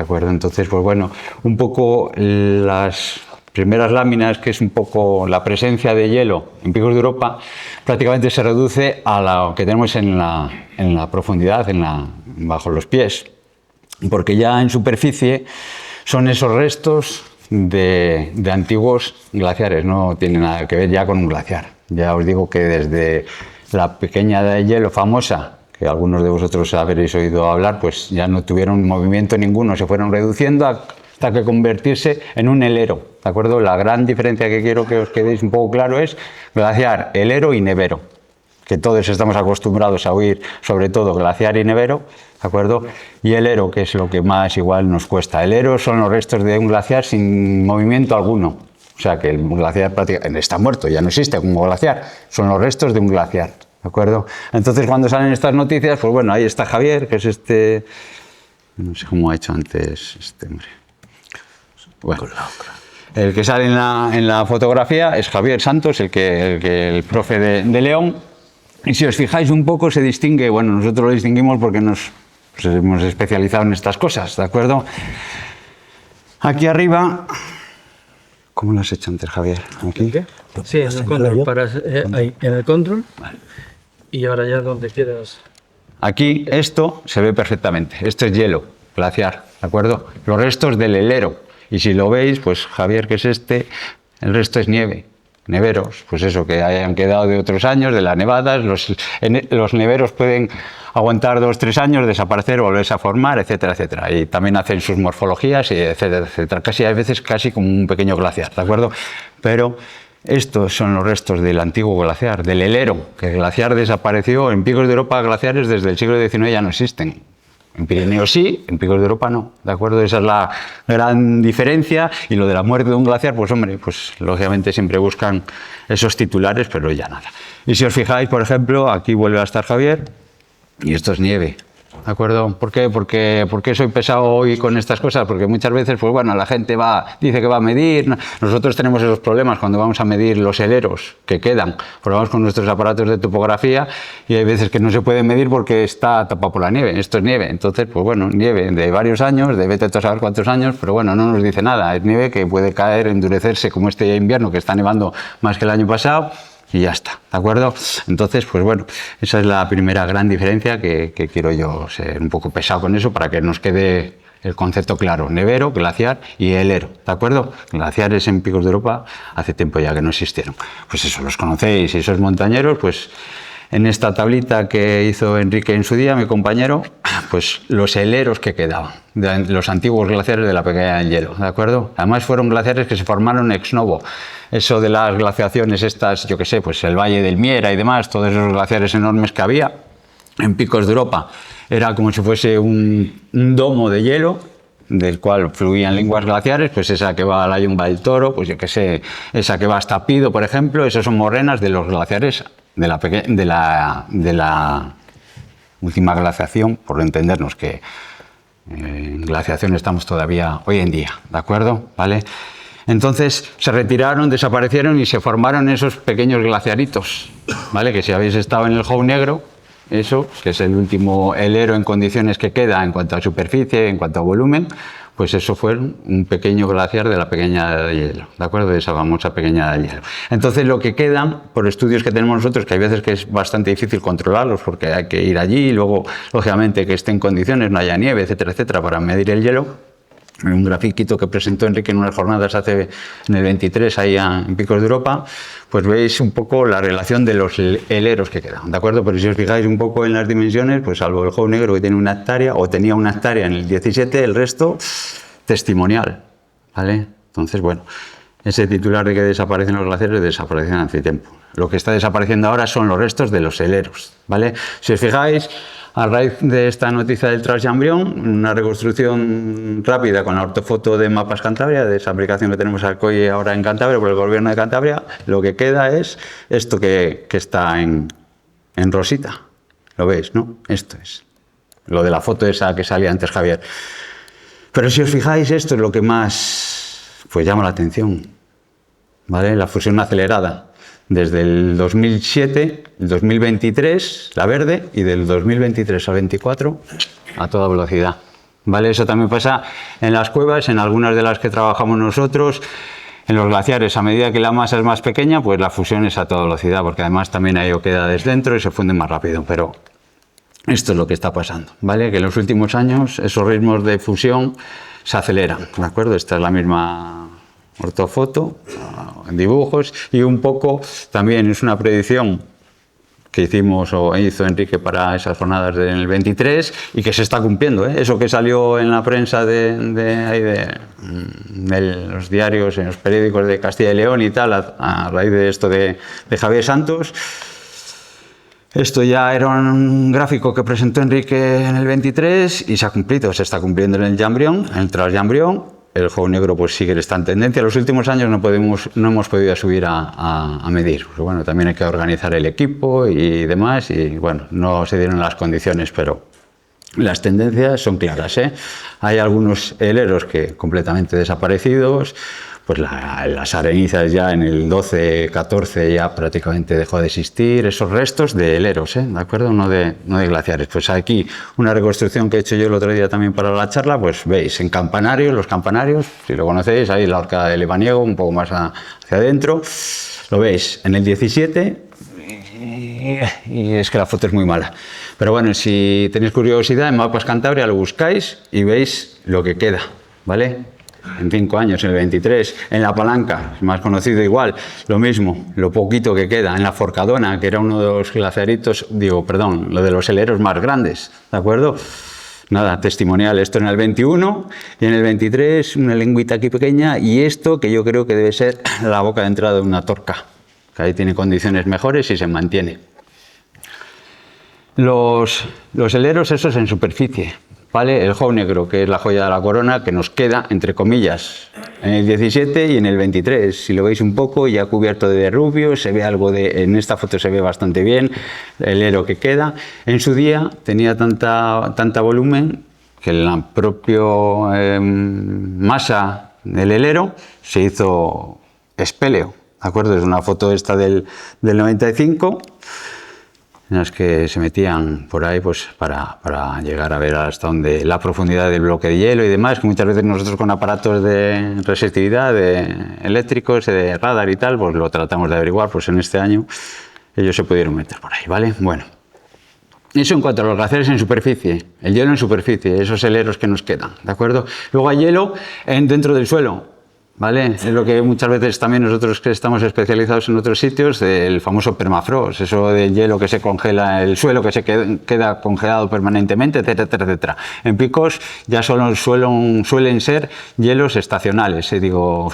acuerdo? Entonces, pues bueno, un poco las primeras láminas, que es un poco la presencia de hielo en Picos de Europa, prácticamente se reduce a lo que tenemos en la profundidad, bajo los pies, porque ya en superficie son esos restos de antiguos glaciares, no tiene nada que ver ya con un glaciar. Ya os digo que desde la pequeña de hielo famosa, que algunos de vosotros habréis oído hablar, pues ya no tuvieron movimiento ninguno, se fueron reduciendo hasta que convertirse en un helero, ¿de acuerdo? La gran diferencia que quiero que os quedéis un poco claro es glaciar, helero y nevero, que todos estamos acostumbrados a oír, sobre todo glaciar y nevero, ¿de acuerdo? Y helero, que es lo que más igual nos cuesta. Helero son los restos de un glaciar sin movimiento alguno, o sea que el glaciar prácticamente está muerto, ya no existe como glaciar, son los restos de un glaciar. ¿De acuerdo? Entonces, cuando salen estas noticias, pues bueno, ahí está Javier, que es este... No sé cómo ha hecho antes este hombre. Bueno, el que sale en la fotografía es Javier Santos, el profe de León. Y si os fijáis un poco, se distingue, bueno, nosotros lo distinguimos porque nos hemos especializado en estas cosas, ¿de acuerdo? Aquí arriba... ¿Cómo lo has hecho antes, Javier? ¿Aquí? Sí, en el control, ahí, en el control. Vale. Y ahora ya donde quieras. Aquí esto se ve perfectamente. Esto es hielo glaciar, ¿de acuerdo? Los restos del helero. Y si lo veis, pues Javier, que es este, el resto es nieve. Neveros, pues eso, que hayan quedado de otros años, de las nevadas. Los neveros pueden aguantar 2 o 3 años, desaparecer, volverse a formar, etcétera, etcétera. Y también hacen sus morfologías, y etcétera, etcétera. Casi a veces casi como un pequeño glaciar, ¿de acuerdo? Pero estos son los restos del antiguo glaciar, del helero, que el glaciar desapareció. En Picos de Europa glaciares desde el siglo XIX ya no existen. En Pirineos sí, en Picos de Europa no, ¿de acuerdo? Esa es la gran diferencia. Y lo de la muerte de un glaciar, pues hombre, pues lógicamente siempre buscan esos titulares, pero ya nada. Y si os fijáis, por ejemplo, aquí vuelve a estar Javier, y esto es nieve, ¿de acuerdo? ¿Por qué? ¿Por qué soy pesado hoy con estas cosas? Porque muchas veces, pues bueno, la gente dice que va a medir. Nosotros tenemos esos problemas cuando vamos a medir los heleros que quedan. Pues vamos con nuestros aparatos de topografía y hay veces que no se puede medir porque está tapado por la nieve. Esto es nieve. Entonces, pues bueno, nieve de varios años, de vete a saber cuántos años, pero bueno, no nos dice nada. Es nieve que puede caer, endurecerse como este invierno que está nevando más que el año pasado. Y ya está, ¿de acuerdo? Entonces, pues bueno, esa es la primera gran diferencia que quiero yo ser un poco pesado con eso para que nos quede el concepto claro. Nevero, glaciar y helero, ¿de acuerdo? Glaciares en Picos de Europa hace tiempo ya que no existieron. Pues eso, los conocéis, y esos montañeros, pues en esta tablita que hizo Enrique en su día, mi compañero, pues los heleros que quedaban, de los antiguos glaciares de la pequeña del hielo, ¿de acuerdo? Además fueron glaciares que se formaron ex novo. Eso de las glaciaciones estas, yo qué sé, pues el Valle del Miera y demás, todos esos glaciares enormes que había en Picos de Europa, era como si fuese un domo de hielo del cual fluían lenguas glaciares, pues esa que va a la Yumba del Toro, pues yo qué sé, esa que va hasta Pido, por ejemplo, esas son morrenas de los glaciares de la última glaciación, por entendernos, que En glaciación estamos todavía hoy en día, ¿de acuerdo? ¿Vale? Entonces se retiraron, desaparecieron y se formaron esos pequeños glaciaritos, ¿vale? Que si habéis estado en el Jou Negro, eso, que es el último helero en condiciones que queda en cuanto a superficie, en cuanto a volumen, pues eso fue un pequeño glaciar de la pequeña edad de hielo, ¿de acuerdo? De esa famosa pequeña edad de hielo. Entonces lo que quedan, por estudios que tenemos nosotros, que hay veces que es bastante difícil controlarlos porque hay que ir allí y luego, lógicamente, que esté en condiciones, no haya nieve, etcétera, etcétera, para medir el hielo. Un grafiquito que presentó Enrique en unas jornadas en el 23 ahí en Picos de Europa, pues veis un poco la relación de los heleros que quedan, ¿de acuerdo? Pero si os fijáis un poco en las dimensiones, pues salvo el Jou Negro que tiene 1 hectárea, o tenía 1 hectárea en el 17, el resto testimonial, ¿vale? Entonces, bueno, ese titular de que desaparecen los glaciares desaparecen hace tiempo. Lo que está desapareciendo ahora son los restos de los heleros, ¿vale? Si os fijáis, a raíz de esta noticia del Transjambrión, una reconstrucción rápida con la ortofoto de Mapas Cantabria, de esa aplicación que tenemos al COIE ahora en Cantabria, por el Gobierno de Cantabria, lo que queda es esto que está en rosita. ¿Lo veis, no? Esto es. Lo de la foto esa que salía antes Javier. Pero si os fijáis, esto es lo que más pues llama la atención, ¿vale? La fusión acelerada. Desde el 2007, el 2023, la verde, y del 2023 al 24, a toda velocidad. ¿Vale? Eso también pasa en las cuevas, en algunas de las que trabajamos nosotros, en los glaciares. A medida que la masa es más pequeña, pues la fusión es a toda velocidad, porque además también hay queda dentro y se funden más rápido. Pero esto es lo que está pasando, ¿vale? Que en los últimos años esos ritmos de fusión se aceleran, ¿de acuerdo? Esta es la misma ortofoto, en dibujos, y un poco también es una predicción que hicimos o hizo Enrique para esas jornadas del 23 y que se está cumpliendo, ¿eh? Eso que salió en la prensa de los diarios, en los periódicos de Castilla y León y tal, a raíz de esto de Javier Santos. Esto ya era un gráfico que presentó Enrique en el 23 y se ha cumplido, se está cumpliendo en el Jambrión, en el Transjambrión. El Jou Negro pues sigue esta en tendencia. En los últimos años no hemos podido subir a medir. Pues bueno, también hay que organizar el equipo y demás, y bueno, no se dieron las condiciones, pero las tendencias son claras, ¿eh? Hay algunos heleros que completamente desaparecidos, pues las arenizas ya en el 12-14 ya prácticamente dejó de existir, esos restos de heleros, ¿eh? ¿De acuerdo? No de glaciares. Pues aquí una reconstrucción que he hecho yo el otro día también para la charla, pues veis en Campanario, los Campanarios, si lo conocéis, ahí la Horca de Lebaniego, un poco más hacia adentro, lo veis en el 17, y es que la foto es muy mala. Pero bueno, si tenéis curiosidad, en Mapas Cantabria lo buscáis y veis lo que queda, ¿vale? En 5 años, en el 23, en La Palanca, más conocido igual, lo mismo, lo poquito que queda, en la Forcadona, que era uno de los glaciaritos, lo de los heleros más grandes, ¿de acuerdo? Nada, testimonial, esto en el 21 y en el 23 una lengüita aquí pequeña, y esto que yo creo que debe ser la boca de entrada de una torca, que ahí tiene condiciones mejores y se mantiene. Los heleros, esos en superficie, ¿vale? El Jou Negro, que es la joya de la corona, que nos queda, entre comillas, en el 17 y en el 23. Si lo veis un poco, ya cubierto de derrubio, se ve algo en esta foto se ve bastante bien el helero que queda. En su día tenía tanta volumen que la propia masa del helero se hizo espéleo, ¿de acuerdo? Es una foto esta del 95, en las que se metían por ahí pues para llegar a ver hasta donde la profundidad del bloque de hielo y demás, que muchas veces nosotros con aparatos de resistividad, de eléctricos, de radar y tal, pues lo tratamos de averiguar. Pues en este año ellos se pudieron meter por ahí, ¿vale? Bueno, eso en cuanto a los glaciares en superficie, el hielo en superficie, esos heleros que nos quedan, ¿de acuerdo? Luego hay hielo dentro del suelo, ¿vale? Es lo que muchas veces también nosotros que estamos especializados en otros sitios, el famoso permafrost, eso del hielo que se congela, el suelo que se queda congelado permanentemente, etcétera, etcétera. En Picos ya solo suelen ser hielos estacionales,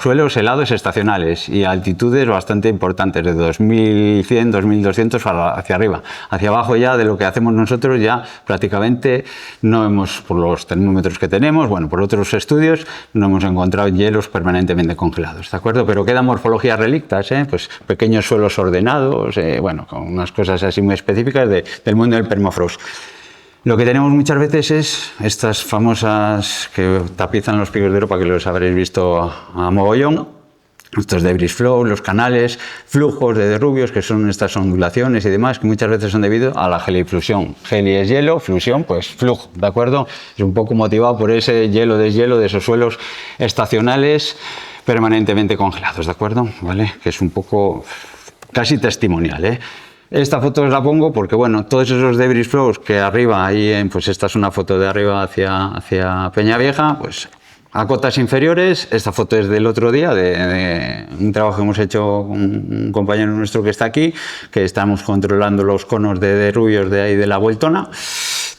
suelos helados estacionales y altitudes bastante importantes, de 2100, 2200 hacia arriba. Hacia abajo ya de lo que hacemos nosotros ya prácticamente no hemos, por los termómetros que tenemos, bueno, por otros estudios, no hemos encontrado hielos permanentemente congelados, ¿de acuerdo? Pero quedan morfologías relictas, pues pequeños suelos ordenados, bueno, con unas cosas así muy específicas del mundo del permafrost. Lo que tenemos muchas veces es estas famosas que tapizan los picos de Europa, que los habréis visto a mogollón, estos debris flow, los canales, flujos de derrubios, que son estas ondulaciones y demás, que muchas veces son debido a la geliflusión. Geli es hielo, flusión, pues flujo, ¿de acuerdo? Es un poco motivado por ese hielo-deshielo de esos suelos estacionales permanentemente congelados, ¿de acuerdo? ¿Vale? Que es un poco casi testimonial, ¿eh? Esta foto os la pongo porque, bueno, todos esos debris flows que arriba, ahí, pues esta es una foto de arriba hacia Peñavieja, pues a cotas inferiores. Esta foto es del otro día, de un trabajo que hemos hecho con un compañero nuestro que está aquí, que estamos controlando los conos de derrubios de ahí de la Vueltona.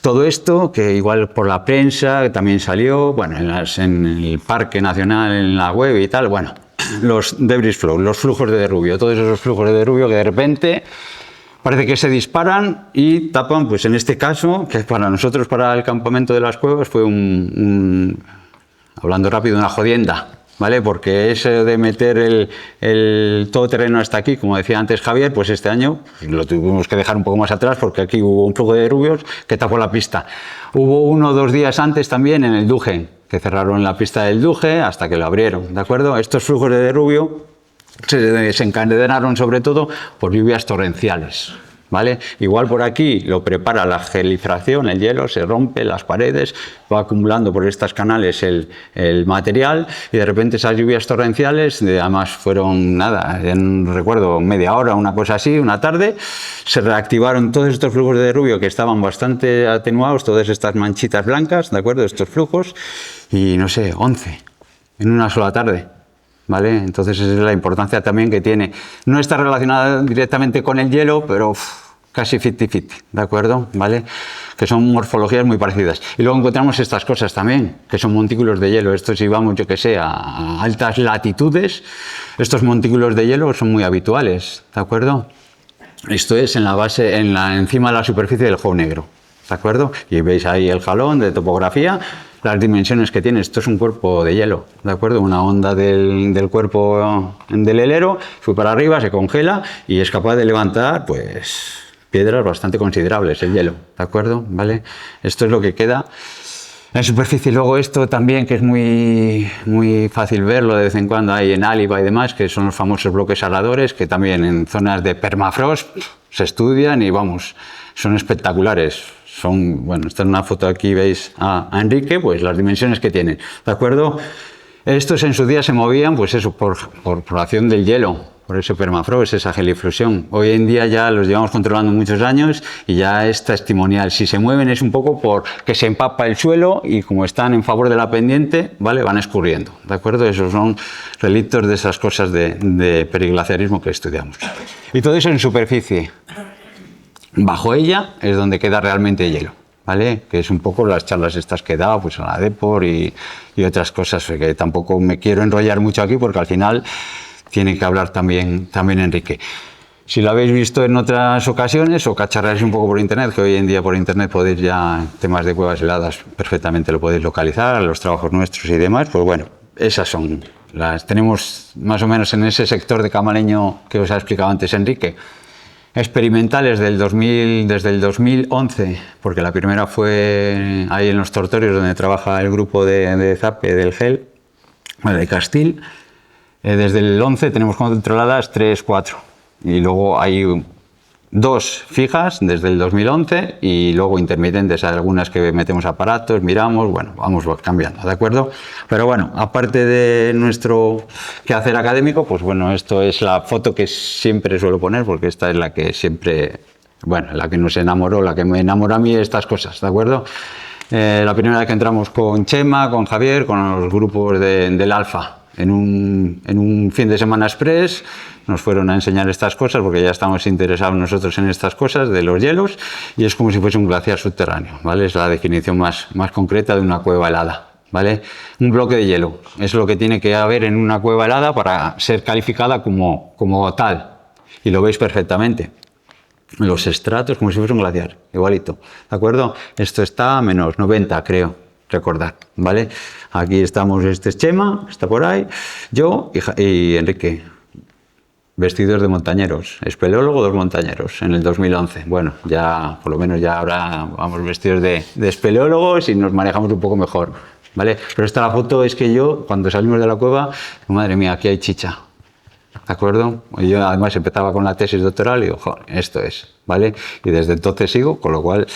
Todo esto, que igual por la prensa, que también salió, bueno, en el Parque Nacional, en la web y tal, bueno, los debris flow, los flujos de derrubio, todos esos flujos de derrubio que de repente parece que se disparan y tapan, pues en este caso, que para nosotros, para el campamento de las cuevas, fue hablando rápido, una jodienda, ¿vale? Porque eso de meter el todoterreno hasta aquí, como decía antes Javier, pues este año lo tuvimos que dejar un poco más atrás porque aquí hubo un flujo de derrubios que tapó la pista. Hubo 1 o 2 días antes también en el Duje, que cerraron la pista del Duje hasta que lo abrieron, ¿de acuerdo? Estos flujos de derrubio se desencadenaron sobre todo por lluvias torrenciales, ¿vale? Igual por aquí lo prepara la gelifracción, el hielo, se rompe las paredes, va acumulando por estos canales el material y de repente esas lluvias torrenciales, además fueron nada, recuerdo media hora, una cosa así, una tarde, se reactivaron todos estos flujos de derrubio que estaban bastante atenuados, todas estas manchitas blancas, ¿de acuerdo? Estos flujos, y no sé, 11 en una sola tarde. ¿Vale? Entonces esa es la importancia también que tiene. No está relacionada directamente con el hielo, pero casi 50-50, ¿de acuerdo? ¿Vale? Que son morfologías muy parecidas. Y luego encontramos estas cosas también, que son montículos de hielo. Esto, si vamos, yo que sé, a altas latitudes, estos montículos de hielo son muy habituales, ¿de acuerdo? Esto es en la base, encima de la superficie del juego negro, ¿de acuerdo? Y veis ahí el jalón de topografía, las dimensiones que tiene. Esto es un cuerpo de hielo, ¿de acuerdo? Una onda del cuerpo del helero fue para arriba, se congela y es capaz de levantar, pues, piedras bastante considerables, el hielo, ¿de acuerdo? ¿Vale? Esto es lo que queda en superficie. Luego esto también, que es muy, muy fácil verlo de vez en cuando ahí en Áliba y demás, que son los famosos bloques aladores, que también en zonas de permafrost se estudian y, vamos, son espectaculares. Bueno, esta es una foto, aquí veis a Enrique, pues las dimensiones que tienen, ¿de acuerdo? Estos en su día se movían, pues eso, por acción del hielo, por ese permafrost, esa geliflusión. Hoy en día ya los llevamos controlando muchos años y ya es testimonial. Si se mueven es un poco porque se empapa el suelo y como están en favor de la pendiente, ¿vale? Van escurriendo, ¿de acuerdo? Esos son relictos de esas cosas de periglaciarismo que estudiamos. Y todo eso en superficie. Bajo ella es donde queda realmente hielo, ¿vale? Que es un poco las charlas estas que he dado, pues a la Depor y otras cosas, que tampoco me quiero enrollar mucho aquí porque al final tiene que hablar también Enrique. Si lo habéis visto en otras ocasiones o cacharráis un poco por internet, que hoy en día por internet podéis ya, temas de cuevas heladas, perfectamente lo podéis localizar, los trabajos nuestros y demás, pues bueno, esas son las tenemos más o menos en ese sector de Camaleño que os ha explicado antes Enrique. Experimentales desde el 2011, porque la primera fue ahí en los Tortorios, donde trabaja el grupo de ZAPE del GEL, de Castil. Desde el 11 tenemos controladas 3, 4. Y luego hay 2 fijas desde el 2011 y luego intermitentes, algunas que metemos aparatos, miramos, bueno, vamos cambiando, ¿de acuerdo? Pero bueno, aparte de nuestro quehacer académico, pues bueno, esto es la foto que siempre suelo poner, porque esta es la que siempre, bueno, la que nos enamoró, la que me enamoró a mí de estas cosas, ¿de acuerdo? La primera vez que entramos con Chema, con Javier, con los grupos del Alfa, en un fin de semana express, nos fueron a enseñar estas cosas porque ya estamos interesados nosotros en estas cosas de los hielos y es como si fuese un glaciar subterráneo, ¿vale? Es la definición más concreta de una cueva helada, ¿vale? Un bloque de hielo es lo que tiene que haber en una cueva helada para ser calificada como tal y lo veis perfectamente. Los estratos como si fuese un glaciar, igualito, ¿de acuerdo? Esto está a menos 90, creo recordar, ¿vale? Aquí estamos, este es Chema, está por ahí, yo y Enrique. vestidos de montañeros, espeleólogo, 2 montañeros, en el 2011. Bueno, ya por lo menos ya ahora vamos vestidos de espeleólogos y nos manejamos un poco mejor, ¿vale? Pero esta la foto es que yo, cuando salimos de la cueva, madre mía, aquí hay chicha, ¿de acuerdo? Y yo además empezaba con la tesis doctoral y digo, joder, esto es, ¿vale? Y desde entonces sigo, con lo cual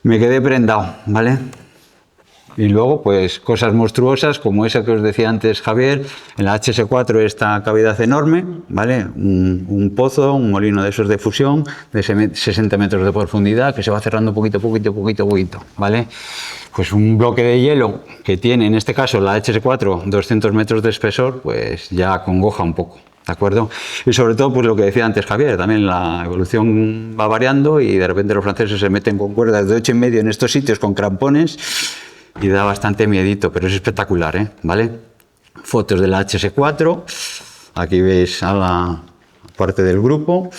me quedé prendado, ¿vale? Y luego, pues, cosas monstruosas, como esa que os decía antes Javier, en la HS4 esta cavidad enorme, ¿vale? Un pozo, un molino de esos de fusión, de 60 metros de profundidad, que se va cerrando poquito, ¿vale? Pues un bloque de hielo que tiene, en este caso, la HS4, 200 metros de espesor, pues ya congoja un poco, ¿de acuerdo? Y sobre todo, pues lo que decía antes Javier, también la evolución va variando y de repente los franceses se meten con cuerdas de 8,5 en estos sitios con crampones, y da bastante miedito, pero es espectacular, ¿eh? ¿Vale? Fotos de la HS4, aquí veis a la parte del grupo,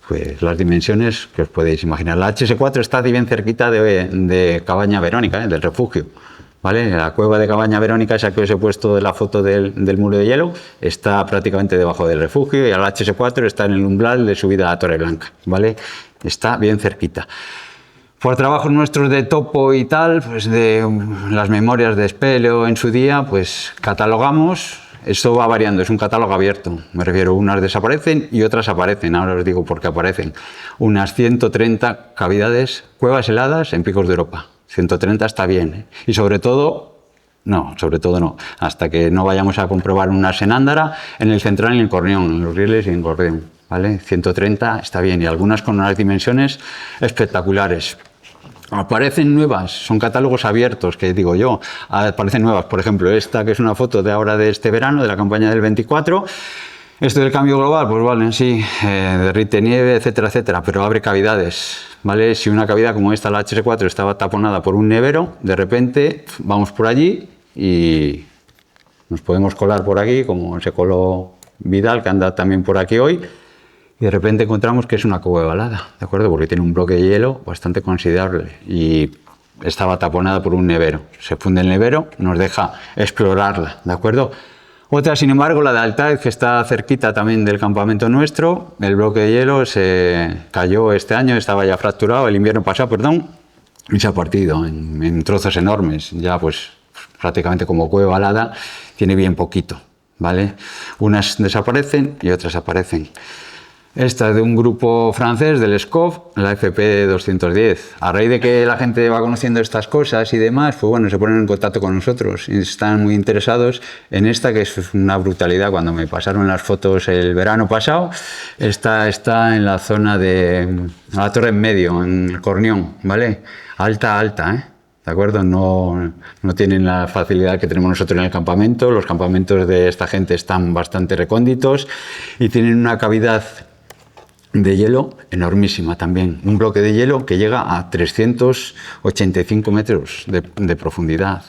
pues las dimensiones que os podéis imaginar. La HS4 está bien cerquita de Cabaña Verónica, del refugio, ¿vale? La cueva de Cabaña Verónica, esa que os he puesto de la foto del muro de hielo, está prácticamente debajo del refugio, y la HS4 está en el umbral de subida a Torreblanca, ¿vale? Está bien cerquita. Por trabajos nuestros de topo y tal, pues de las memorias de espeleo en su día, pues catalogamos. Esto va variando, es un catálogo abierto. Me refiero, unas desaparecen y otras aparecen. Ahora os digo por qué aparecen. Unas 130 cavidades, cuevas heladas en picos de Europa. 130 está bien, ¿eh? Y sobre todo no, hasta que no vayamos a comprobar unas en Ándara, en el Central y en el Cornión, en los Rieles y en Gordeum, ¿vale? 130 está bien, y algunas con unas dimensiones espectaculares. Aparecen nuevas, son catálogos abiertos, que digo yo, aparecen nuevas, por ejemplo, esta que es una foto de ahora de este verano, de la campaña del 24, esto del cambio global, pues vale, sí, derrite nieve, etcétera, etcétera, pero abre cavidades, ¿vale? Si una cavidad como esta, la HS4, estaba taponada por un nevero, de repente vamos por allí y nos podemos colar por aquí, como se coló Vidal, que anda también por aquí hoy, y de repente encontramos que es una cueva helada, ¿de acuerdo? Porque tiene un bloque de hielo bastante considerable y estaba taponada por un nevero. Se funde el nevero, nos deja explorarla, ¿de acuerdo? Otra, sin embargo, la de Altaez, que está cerquita también del campamento nuestro. El bloque de hielo se cayó este año, estaba ya fracturado, el invierno pasado, perdón, y se ha partido en trozos enormes. Ya pues prácticamente como cueva helada, tiene bien poquito, ¿vale? Unas desaparecen y otras aparecen. Esta es de un grupo francés, del SCOF, la FP210. A raíz de que la gente va conociendo estas cosas y demás, pues bueno, se ponen en contacto con nosotros y están muy interesados en esta, que es una brutalidad. Cuando me pasaron las fotos el verano pasado, esta está en la zona de la Torre en Medio, en el Cornión, ¿vale? Alta, ¿eh? ¿De acuerdo? No tienen la facilidad que tenemos nosotros en el campamento. Los campamentos de esta gente están bastante recónditos y tienen una cavidad de hielo enormísima también, un bloque de hielo que llega a 385 metros de profundidad.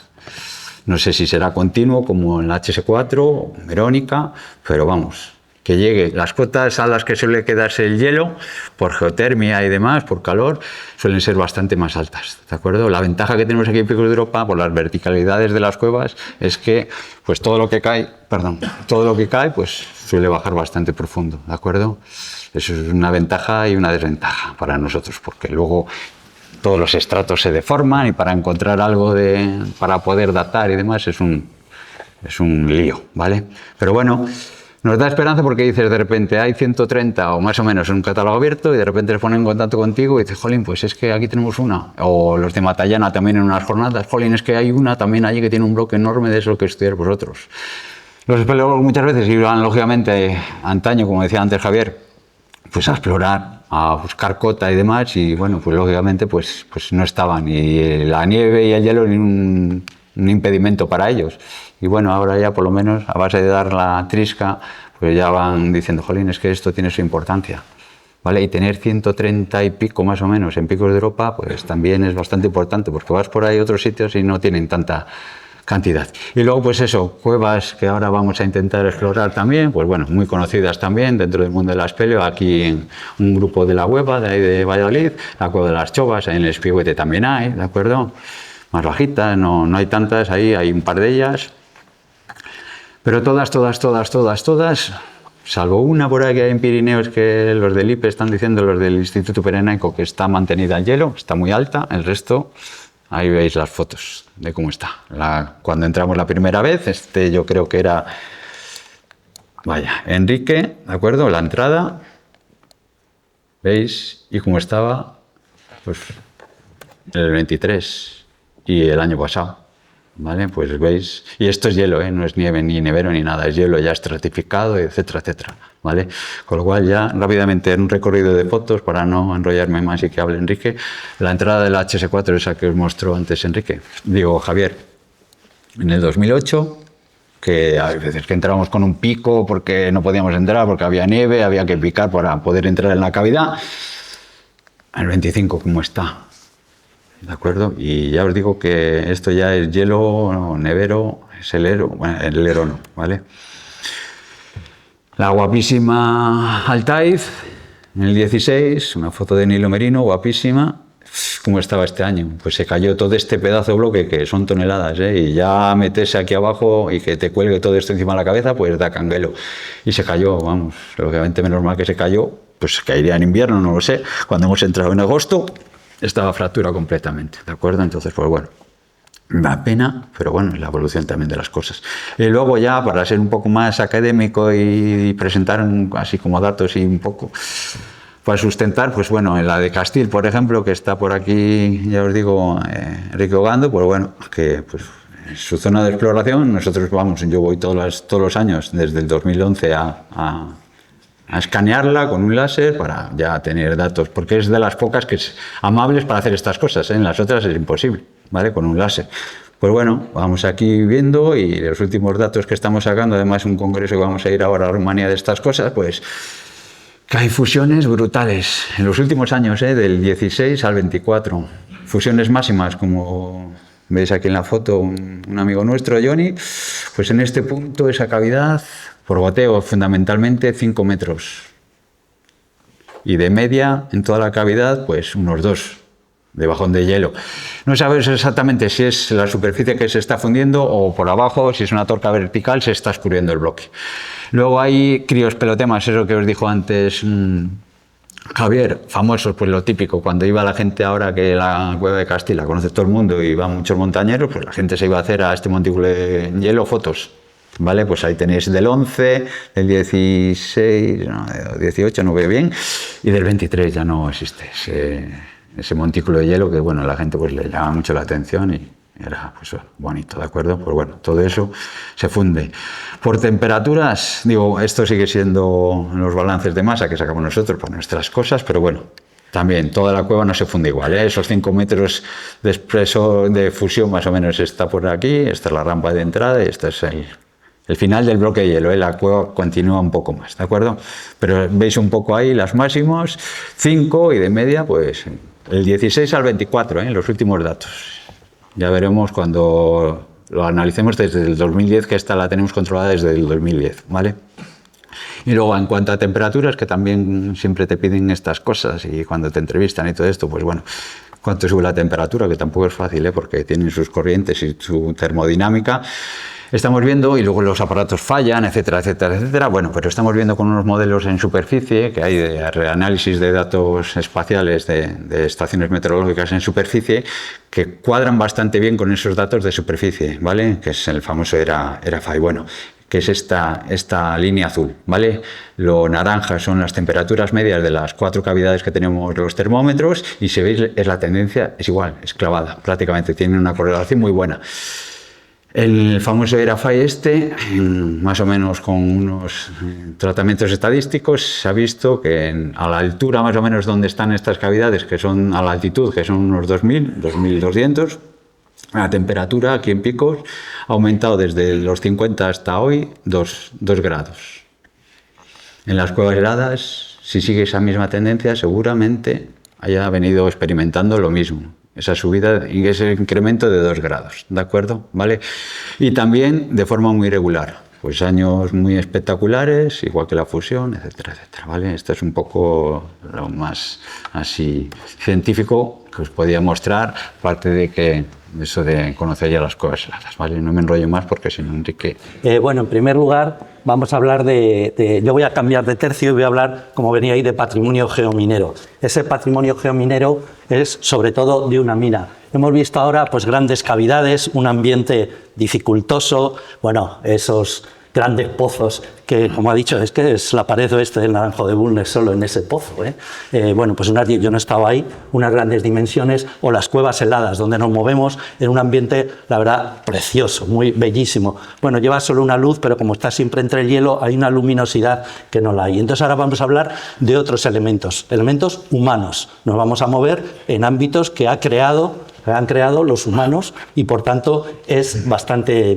No sé si será continuo como en la HS4, Verónica, pero vamos, que llegue. Las cotas a las que suele quedarse el hielo, por geotermia y demás, por calor, suelen ser bastante más altas, ¿de acuerdo? La ventaja que tenemos aquí en Picos de Europa, por las verticalidades de las cuevas, es que pues todo lo que cae, pues suele bajar bastante profundo, ¿de acuerdo? Eso es una ventaja y una desventaja para nosotros, porque luego todos los estratos se deforman y para encontrar algo para poder datar y demás es un lío, ¿vale? Pero bueno, nos da esperanza porque dices, de repente hay 130 o más o menos en un catálogo abierto y de repente les ponen en contacto contigo y dices, jolín, pues es que aquí tenemos una. O los de Matallana también en unas jornadas, jolín, es que hay una también allí que tiene un bloque enorme de eso que estudiar vosotros. Los espeleólogos muchas veces iban, lógicamente, antaño, como decía antes Javier, pues a explorar, a buscar cota y demás, y bueno, pues lógicamente pues no estaban ni la nieve y el hielo ni un impedimento para ellos. Y bueno, ahora ya por lo menos a base de dar la trisca, pues ya van diciendo, jolín, es que esto tiene su importancia, ¿vale? Y tener 130 y pico más o menos en Picos de Europa, pues también es bastante importante, porque vas por ahí a otros sitios y no tienen tanta cantidad. Y luego pues eso, cuevas que ahora vamos a intentar explorar también, pues bueno, muy conocidas también dentro del mundo de la espeleo, aquí en un grupo de la Hueva, de ahí de Valladolid, la Cueva de las Chovas, en el Espigüete también hay, ¿de acuerdo? Más bajitas, no hay tantas, ahí hay un par de ellas, pero todas salvo una por ahí que hay en Pirineos que los del IPE están diciendo, los del Instituto Pirenaico, que está mantenida en hielo, está muy alta, el resto, ahí veis las fotos de cómo está. Cuando entramos la primera vez, yo creo que era, vaya, Enrique, ¿de acuerdo? La entrada, ¿veis? Y cómo estaba, pues, el 23 y el año pasado. ¿Vale? Pues veis, y esto es hielo, no es nieve ni nevero ni nada, es hielo ya estratificado, etcétera, etcétera, ¿vale? Con lo cual ya rápidamente en un recorrido de fotos, para no enrollarme más y que hable Enrique, la entrada de la HS4, esa que os mostró antes Javier, en el 2008, que hay veces que entrábamos con un pico porque no podíamos entrar, porque había nieve, había que picar para poder entrar en la cavidad. El 25, ¿cómo está? ¿De acuerdo? Y ya os digo que esto ya es hielo, no, nevero, es helero, bueno, el helero no, ¿vale? La guapísima Altaiz, en el 16, una foto de Nilo Merino, guapísima. ¿Cómo estaba este año? Pues se cayó todo este pedazo de bloque, que son toneladas, ¿eh? Y ya meterse aquí abajo y que te cuelgue todo esto encima de la cabeza, pues da canguelo. Y se cayó, vamos, obviamente menos mal que se cayó, pues caería en invierno, no lo sé. Cuando hemos entrado en agosto, estaba fractura completamente, ¿de acuerdo? Entonces, pues bueno, da pena, pero bueno, es la evolución también de las cosas. Y luego ya, para ser un poco más académico y presentar así como datos y un poco para sustentar, pues bueno, en la de Castil, por ejemplo, que está por aquí, ya os digo, Enrique Ogando, pues bueno, que pues en su zona de exploración, nosotros vamos, yo voy todos los años, desde el 2011 a escanearla con un láser para ya tener datos, porque es de las pocas que es amables para hacer estas cosas, ¿eh? En las otras es imposible, ¿vale? Con un láser. Pues bueno, vamos aquí viendo y los últimos datos que estamos sacando, además un congreso que vamos a ir ahora a Rumanía de estas cosas, pues que hay fusiones brutales en los últimos años, del 16 al 24. Fusiones máximas, como veis aquí en la foto, un amigo nuestro, Johnny, pues en este punto esa cavidad, por goteo fundamentalmente 5 metros. Y de media, en toda la cavidad, pues unos 2 de bajón de hielo. No sabes exactamente si es la superficie que se está fundiendo o por abajo, si es una torca vertical, se está escurriendo el bloque. Luego hay criospelotemas, eso que os dijo antes Javier, famosos, pues lo típico, cuando iba la gente ahora que la cueva de Castil la conoce todo el mundo y van muchos montañeros, pues la gente se iba a hacer a este montículo de hielo fotos. ¿Vale? Pues ahí tenéis del 11, del 16, no, del 18 no veo bien, y del 23 ya no existe ese montículo de hielo que, bueno, la gente pues le llama mucho la atención y era pues bonito, ¿de acuerdo? Pues bueno, todo eso se funde. Por temperaturas, digo, esto sigue siendo los balances de masa que sacamos nosotros para nuestras cosas, pero bueno, también toda la cueva no se funde igual, ¿eh? Esos 5 metros de espesor de fusión más o menos está por aquí, esta es la rampa de entrada y este es el final del bloque de hielo, la cueva continúa un poco más, ¿de acuerdo? Pero veis un poco ahí las máximos, 5 y de media, pues el 16 al 24, los últimos datos. Ya veremos cuando lo analicemos desde el 2010, que esta la tenemos controlada desde el 2010, ¿vale? Y luego en cuanto a temperaturas, que también siempre te piden estas cosas y cuando te entrevistan y todo esto, pues bueno, cuánto sube la temperatura, que tampoco es fácil, porque tienen sus corrientes y su termodinámica. Estamos viendo, y luego los aparatos fallan, etcétera, etcétera, etcétera. Bueno, pero estamos viendo con unos modelos en superficie, que hay de reanálisis de datos espaciales de estaciones meteorológicas en superficie, que cuadran bastante bien con esos datos de superficie, ¿vale? Que es el famoso ERAFAI. Bueno, que es esta línea azul, ¿vale? Lo naranja son las temperaturas medias de las 4 cavidades que tenemos los termómetros, y si veis, la tendencia es igual, es clavada, prácticamente, tiene una correlación muy buena. El famoso ERAFAI más o menos con unos tratamientos estadísticos, se ha visto que a la altura más o menos donde están estas cavidades, que son a la altitud, que son unos 2000, 2200, la temperatura aquí en Picos ha aumentado desde los 50 hasta hoy 2 grados. En las cuevas heladas, si sigue esa misma tendencia, seguramente haya venido experimentando lo mismo. Esa subida y ese incremento de 2 grados, ¿de acuerdo? ¿Vale? Y también de forma muy irregular, pues años muy espectaculares, igual que la fusión, etcétera, etcétera, ¿vale? Esto es un poco lo más así científico que os podía mostrar, aparte de que eso de conocer ya las cuevas heladas, ¿vale? No me enrollo más porque si no, Enrique... Bueno, en primer lugar, vamos a hablar yo voy a cambiar de tercio y voy a hablar, como venía ahí, de patrimonio geominero. Ese patrimonio geominero es sobre todo de una mina. Hemos visto ahora pues grandes cavidades, un ambiente dificultoso, bueno, esos grandes pozos que, como ha dicho, es que es la pared oeste del Naranjo de Bulnes solo en ese pozo. Bueno, pues yo no estaba ahí, unas grandes dimensiones, o las cuevas heladas, donde nos movemos en un ambiente, la verdad, precioso, muy bellísimo. Bueno, lleva solo una luz, pero como está siempre entre el hielo, hay una luminosidad que no la hay. Entonces ahora vamos a hablar de otros elementos humanos. Nos vamos a mover en ámbitos que han creado los humanos y por tanto es bastante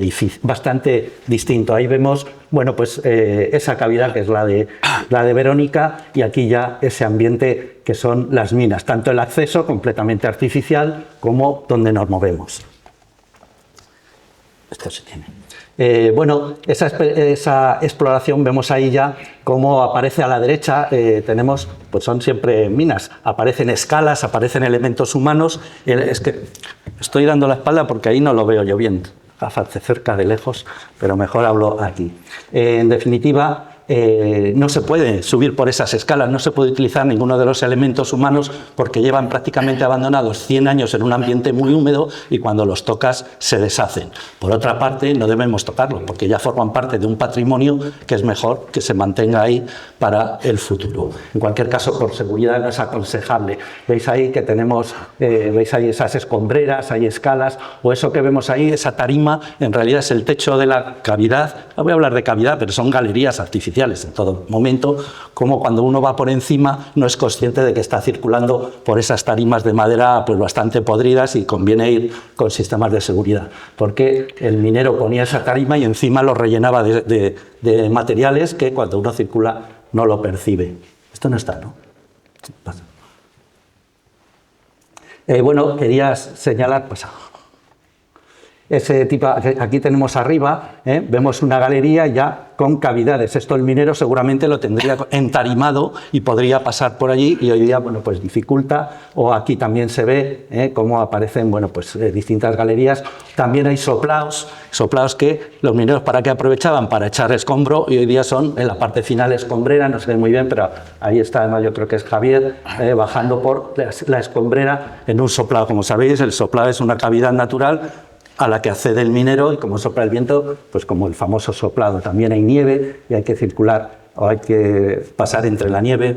distinto. Ahí vemos, bueno, pues esa cavidad que es la de Verónica, y aquí ya ese ambiente que son las minas, tanto el acceso completamente artificial como donde nos movemos. Esto se tiene. Bueno, esa exploración, vemos ahí ya cómo aparece a la derecha, tenemos, pues son siempre minas, aparecen escalas, aparecen elementos humanos. Es que estoy dando la espalda porque ahí no lo veo yo bien, de cerca, de lejos, pero mejor hablo aquí. En definitiva, no se puede subir por esas escalas, no se puede utilizar ninguno de los elementos humanos porque llevan prácticamente abandonados 100 años en un ambiente muy húmedo y cuando los tocas se deshacen. Por otra parte, no debemos tocarlos porque ya forman parte de un patrimonio que es mejor que se mantenga ahí para el futuro. En cualquier caso, por seguridad no es aconsejable. Veis ahí que tenemos, veis ahí esas escombreras, hay escalas, o eso que vemos ahí, esa tarima, en realidad es el techo de la cavidad. No voy a hablar de cavidad, pero son galerías artificiales en todo momento, como cuando uno va por encima no es consciente de que está circulando por esas tarimas de madera pues bastante podridas y conviene ir con sistemas de seguridad, porque el minero ponía esa tarima y encima lo rellenaba de materiales que cuando uno circula no lo percibe. Esto no está, ¿no? Pasa. Bueno, quería señalar, pasa. Ese tipo, aquí tenemos arriba, vemos una galería ya con cavidades. Esto el minero seguramente lo tendría entarimado y podría pasar por allí y hoy día, bueno, pues dificulta. O aquí también se ve cómo aparecen, bueno, pues distintas galerías. También hay soplaos que los mineros para qué aprovechaban, para echar escombro, y hoy día son en la parte final escombrera, no se ve muy bien, pero ahí está, además yo creo que es Javier, bajando por la escombrera en un soplao. Como sabéis, el soplao es una cavidad natural a la que accede el minero y como sopla el viento, pues como el famoso soplado. También hay nieve y hay que circular o hay que pasar entre la nieve.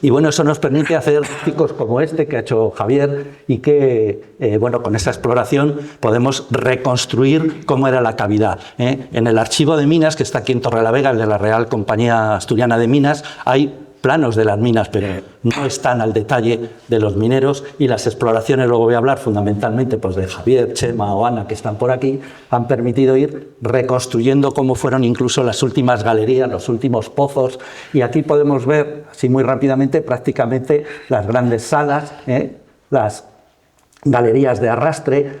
Y bueno, eso nos permite hacer picos como este que ha hecho Javier y que, bueno, con esa exploración podemos reconstruir cómo era la cavidad. En el archivo de minas, que está aquí en Torrelavega, el de la Real Compañía Asturiana de Minas, hay planos de las minas, pero no están al detalle de los mineros, y las exploraciones, luego voy a hablar fundamentalmente pues de Javier, Chema o Ana, que están por aquí, han permitido ir reconstruyendo cómo fueron incluso las últimas galerías, los últimos pozos, y aquí podemos ver, así muy rápidamente, prácticamente las grandes salas, las galerías de arrastre,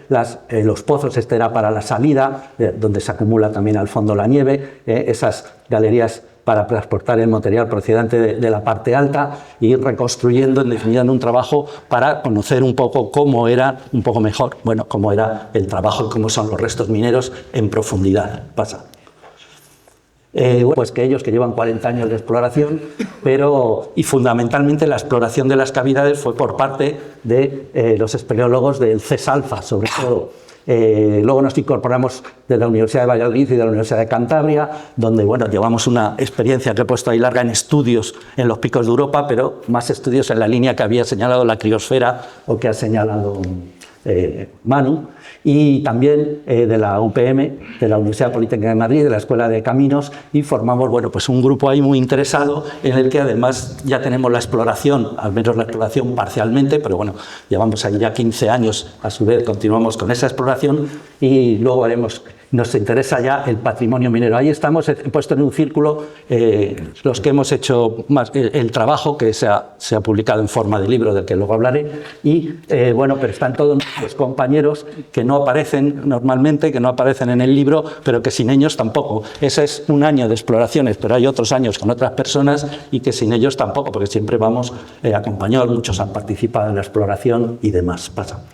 los pozos, este era para la salida, donde se acumula también al fondo la nieve, esas galerías para transportar el material procedente de la parte alta e ir reconstruyendo, en definitiva, en un trabajo para conocer un poco cómo era, un poco mejor, bueno, cómo era el trabajo y cómo son los restos mineros en profundidad. Pasa. Pues que ellos que llevan 40 años de exploración, y fundamentalmente la exploración de las cavidades fue por parte de los espeleólogos del CES-Alfa, sobre todo. Luego nos incorporamos de la Universidad de Valladolid y de la Universidad de Cantabria, donde bueno, llevamos una experiencia que he puesto ahí larga en estudios en los picos de Europa, pero más estudios en la línea que había señalado la criosfera o que ha señalado Manu, y también de la UPM, de la Universidad Politécnica de Madrid, de la Escuela de Caminos, y formamos bueno, pues un grupo ahí muy interesado en el que además ya tenemos la exploración, al menos la exploración parcialmente, pero bueno, llevamos ahí ya 15 años, a su vez continuamos con esa exploración y luego nos interesa ya el patrimonio minero. Ahí estamos, he puesto en un círculo los que hemos hecho más, el trabajo que se ha publicado en forma de libro, del que luego hablaré, y bueno, pero están todos los compañeros que no aparecen normalmente, que no aparecen en el libro, pero que sin ellos tampoco. Ese es un año de exploraciones, pero hay otros años con otras personas y que sin ellos tampoco, porque siempre vamos acompañados, muchos han participado en la exploración y demás. Pasa.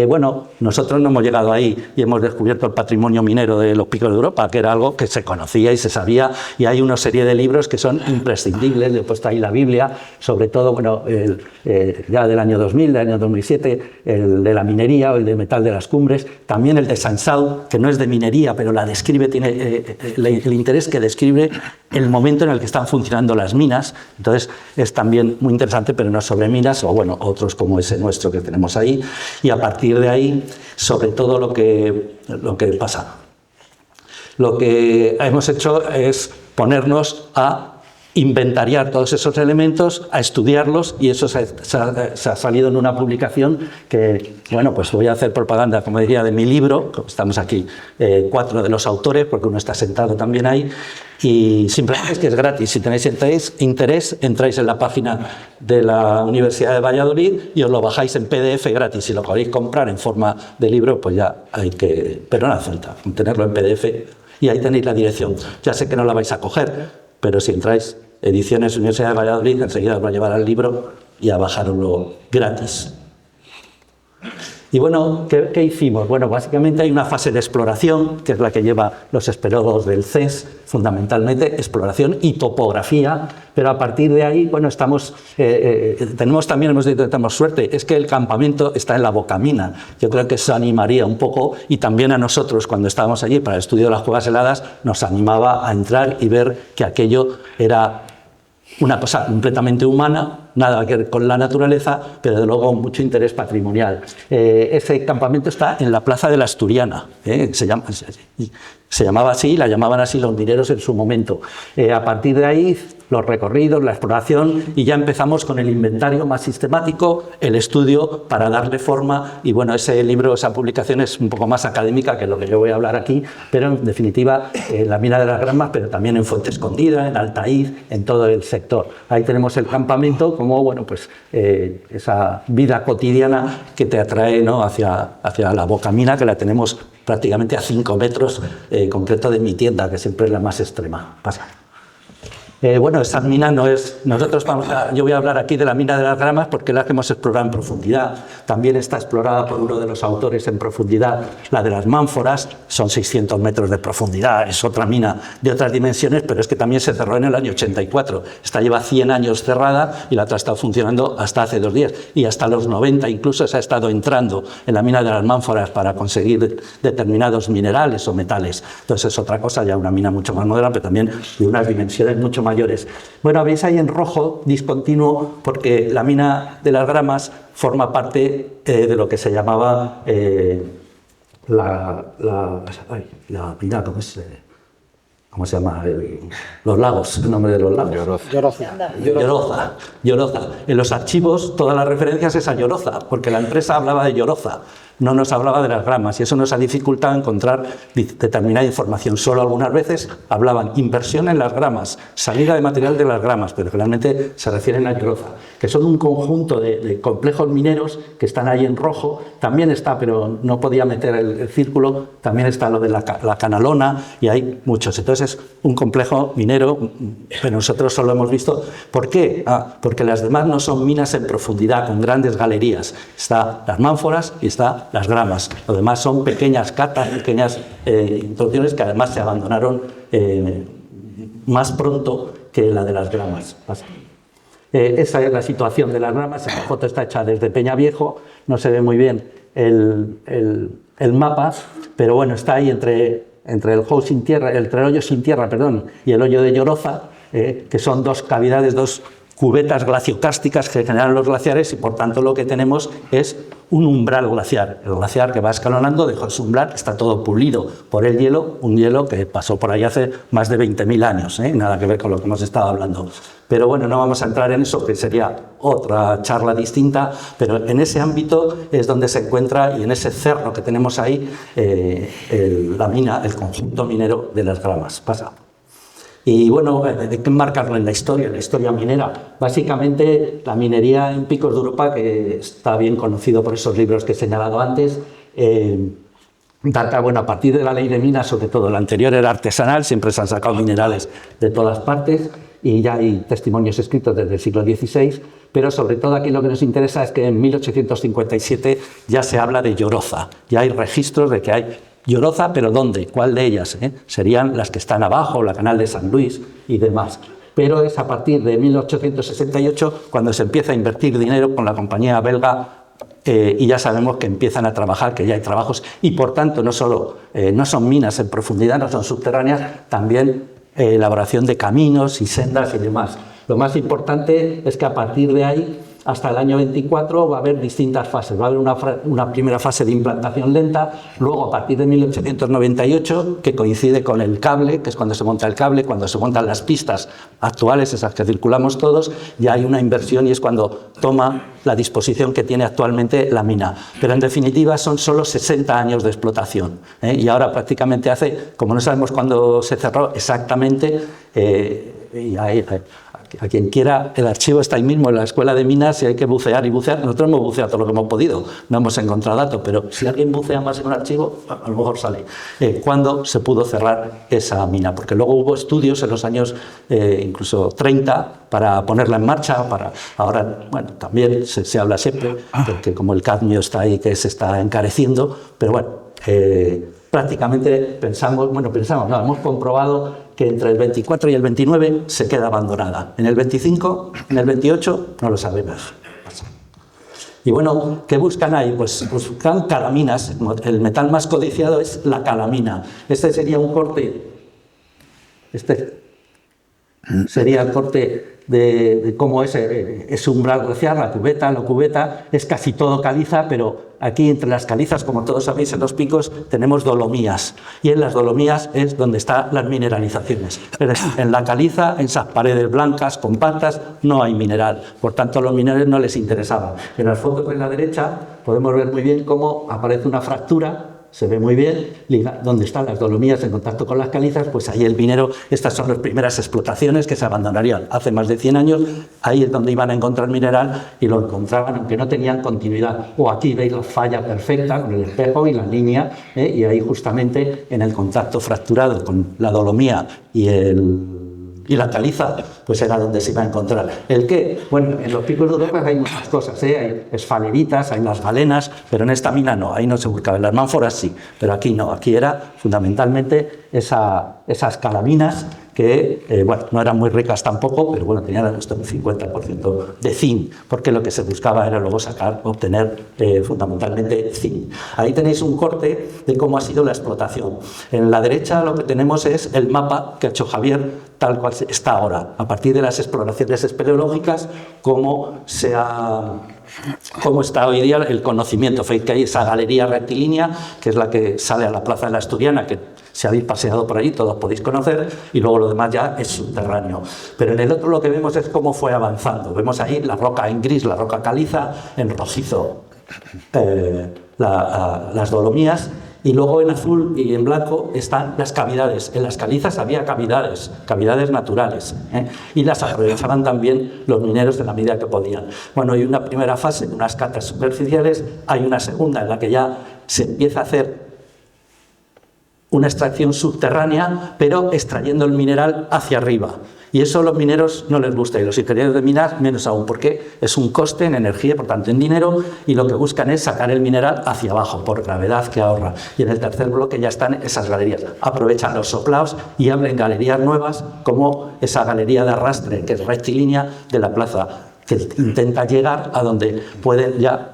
Bueno, nosotros no hemos llegado ahí y hemos descubierto el patrimonio minero de los Picos de Europa, que era algo que se conocía y se sabía, y hay una serie de libros que son imprescindibles. He puesto ahí la Biblia, sobre todo, bueno, ya del año 2000, del año 2007, el de la minería o el de metal de las cumbres, también el de Sansao, que no es de minería, pero la describe, tiene el interés que describe el momento en el que están funcionando las minas. Entonces es también muy interesante, pero no sobre minas, o bueno, otros como ese nuestro que tenemos ahí, y a partir de ahí, sobre todo lo que pasa. Lo que hemos hecho es ponernos a inventariar todos esos elementos, a estudiarlos, y eso se ha salido en una publicación que, bueno, pues voy a hacer propaganda, como decía, de mi libro. Estamos aquí 4 de los autores, porque uno está sentado también ahí, y simplemente es que es gratis. Si tenéis interés, entráis en la página de la Universidad de Valladolid y os lo bajáis en PDF gratis. Si lo queréis comprar en forma de libro, pues ya hay que, pero no hace falta tenerlo en PDF, y ahí tenéis la dirección. Ya sé que no la vais a coger, pero si entráis Ediciones Universidad de Valladolid, enseguida os va a llevar al libro y a bajarlo gratis. Y bueno, ¿qué hicimos? Bueno, básicamente hay una fase de exploración, que es la que lleva los espeleólogos del CES, fundamentalmente exploración y topografía, pero a partir de ahí, bueno, tenemos también, hemos dicho que tenemos suerte, es que el campamento está en la Bocamina. Yo creo que eso animaría un poco, y también a nosotros, cuando estábamos allí para el estudio de las cuevas heladas, nos animaba a entrar y ver que aquello era una cosa completamente humana, nada que ver con la naturaleza, pero de luego mucho interés patrimonial. Ese campamento está en la Plaza de la Asturiana, se llamaba así, la llamaban así los mineros en su momento. A partir de ahí, los recorridos, la exploración, y ya empezamos con el inventario más sistemático, el estudio para darle forma. Y bueno, ese libro, esa publicación es un poco más académica que lo que yo voy a hablar aquí, pero en definitiva, la mina de las Gramas, pero también en Fuente Escondida, en Altaíz, en todo el sector. Ahí tenemos el campamento como, bueno, pues esa vida cotidiana que te atrae, ¿no?, hacia la Bocamina, que la tenemos prácticamente a 5 metros, concreto de mi tienda, que siempre es la más extrema. Pasa. Bueno, esa mina no es... yo voy a hablar aquí de la mina de las Gramas porque es la que hemos explorado en profundidad. También está explorada por uno de los autores en profundidad, la de las Mánforas, son 600 metros de profundidad, es otra mina de otras dimensiones, pero es que también se cerró en el año 84. Esta lleva 100 años cerrada y la otra ha estado funcionando hasta hace 2 días. Y hasta los 90 incluso se ha estado entrando en la mina de las Mánforas para conseguir determinados minerales o metales. Entonces es otra cosa, ya una mina mucho más moderna, pero también de unas dimensiones mucho mayores. Bueno, veis ahí en rojo, discontinuo, porque la mina de las Gramas forma parte de lo que se llamaba mina, ¿cómo se llama? Los lagos, el nombre de los lagos. Lloroza. En los archivos, todas las referencias es a Lloroza, porque la empresa hablaba de Lloroza, no nos hablaba de las Gramas, y eso nos ha dificultado encontrar determinada información. Solo algunas veces hablaban inversión en las Gramas, salida de material de las Gramas, pero realmente se refieren a Lloroza, que son un conjunto de complejos mineros que están ahí en rojo. También está, pero no podía meter el círculo, también está lo de la Canalona, y hay muchos. Entonces es un complejo minero, pero nosotros solo hemos visto... ¿Por qué? Porque las demás no son minas en profundidad, con grandes galerías. Está las Mánforas y está las Gramas. Lo demás son pequeñas catas, pequeñas introducciones que además se abandonaron más pronto que la de las Gramas. Esa es la situación de las Gramas. Esta foto está hecha desde Peñaviejo, no se ve muy bien el mapa, pero bueno, está ahí entre el hoyo sin tierra, y el hoyo de Lloroza, que son 2 cavidades, 2 cubetas glaciocársticas que generan los glaciares, y por tanto lo que tenemos es un umbral glaciar. El glaciar que va escalonando dejó ese umbral, está todo pulido por el hielo, un hielo que pasó por ahí hace más de 20.000 años, nada que ver con lo que hemos estado hablando. Pero bueno, no vamos a entrar en eso, que sería otra charla distinta, pero en ese ámbito es donde se encuentra, y en ese cerro que tenemos ahí, la mina, el conjunto minero de las Gramas. Pasa. Y bueno, hay que enmarcarlo en la historia minera. Básicamente, la minería en Picos de Europa, que está bien conocido por esos libros que he señalado antes, data, bueno, a partir de la ley de minas, sobre todo. La anterior era artesanal, siempre se han sacado minerales de todas partes, y ya hay testimonios escritos desde el siglo XVI, pero sobre todo aquí lo que nos interesa es que en 1857 ya se habla de Lloroza, ya hay registros de que hay Lloroza, pero ¿dónde? ¿Cuál de ellas? Serían las que están abajo, la Canal de San Luis y demás. Pero es a partir de 1868 cuando se empieza a invertir dinero con la compañía belga y ya sabemos que empiezan a trabajar, que ya hay trabajos y por tanto no solo no son minas en profundidad, no son subterráneas, también elaboración de caminos y sendas y demás. Lo más importante es que a partir de ahí hasta el año 24 va a haber distintas fases. Va a haber una primera fase de implantación lenta, luego a partir de 1898, que coincide con el cable, que es cuando se monta el cable, cuando se montan las pistas actuales, esas que circulamos todos, ya hay una inversión y es cuando toma la disposición que tiene actualmente la mina. Pero en definitiva son solo 60 años de explotación. Y ahora prácticamente hace, como no sabemos cuándo se cerró exactamente, y a quien quiera, el archivo está ahí mismo en la Escuela de Minas y hay que bucear y bucear. Nosotros hemos buceado todo lo que hemos podido, no hemos encontrado datos, pero si alguien bucea más en un archivo, a lo mejor sale. ¿Cuándo se pudo cerrar esa mina? Porque luego hubo estudios en los años incluso 30 para ponerla en marcha, ahora, bueno, también se habla siempre, porque como el cadmio está ahí que se está encareciendo, pero bueno, prácticamente hemos comprobado que entre el 24 y el 29 se queda abandonada. En el 25, en el 28, no lo sabemos. Y bueno, ¿qué buscan ahí? Pues buscan calaminas. El metal más codiciado es la calamina. Este sería un corte. Este sería el corte de cómo es ese umbral glaciar, la cubeta, es casi todo caliza, pero aquí entre las calizas, como todos sabéis, en los picos tenemos dolomías, y en las dolomías es donde están las mineralizaciones. Pero en la caliza, en esas paredes blancas, compactas, no hay mineral, por tanto a los mineros no les interesaba. En las fotos de la derecha podemos ver muy bien cómo aparece una fractura. Se ve muy bien donde están las dolomías en contacto con las calizas, pues ahí el minero, estas son las primeras explotaciones que se abandonarían hace más de 100 años, ahí es donde iban a encontrar mineral y lo encontraban aunque no tenían continuidad. O aquí veis la falla perfecta con el espejo y la línea, y ahí justamente en el contacto fracturado con la dolomía y la caliza, pues era donde se iba a encontrar. ¿El qué? Bueno, en los picos de Europa hay muchas cosas, hay esfaleritas, hay las galenas, pero en esta mina no, ahí no se buscaba. En las mánforas sí, pero aquí no, aquí era fundamentalmente esas calaminas que, bueno, no eran muy ricas tampoco, pero bueno, tenían hasta un 50% de zinc, porque lo que se buscaba era luego obtener fundamentalmente zinc. Ahí tenéis un corte de cómo ha sido la explotación. En la derecha lo que tenemos es el mapa que ha hecho Javier, tal cual está ahora, a partir de las exploraciones espeleológicas, cómo está hoy día el conocimiento. Veis que hay esa galería rectilínea, que es la que sale a la Plaza de la Asturiana, que si habéis paseado por allí todos podéis conocer, y luego lo demás ya es subterráneo. Pero en el otro lo que vemos es cómo fue avanzando. Vemos ahí la roca en gris, la roca caliza, en rojizo las dolomías, y luego en azul y en blanco están las cavidades. En las calizas había cavidades naturales, y las aprovechaban también los mineros en la medida que podían. Bueno, hay una primera fase, unas catas superficiales, hay una segunda en la que ya se empieza a hacer una extracción subterránea, pero extrayendo el mineral hacia arriba. Y eso a los mineros no les gusta, y los ingenieros de minas menos aún, porque es un coste en energía, por tanto en dinero, y lo que buscan es sacar el mineral hacia abajo, por gravedad que ahorra. Y en el tercer bloque ya están esas galerías. Aprovechan los soplaos y abren galerías nuevas, como esa galería de arrastre, que es rectilínea, de la plaza, que intenta llegar a donde pueden ya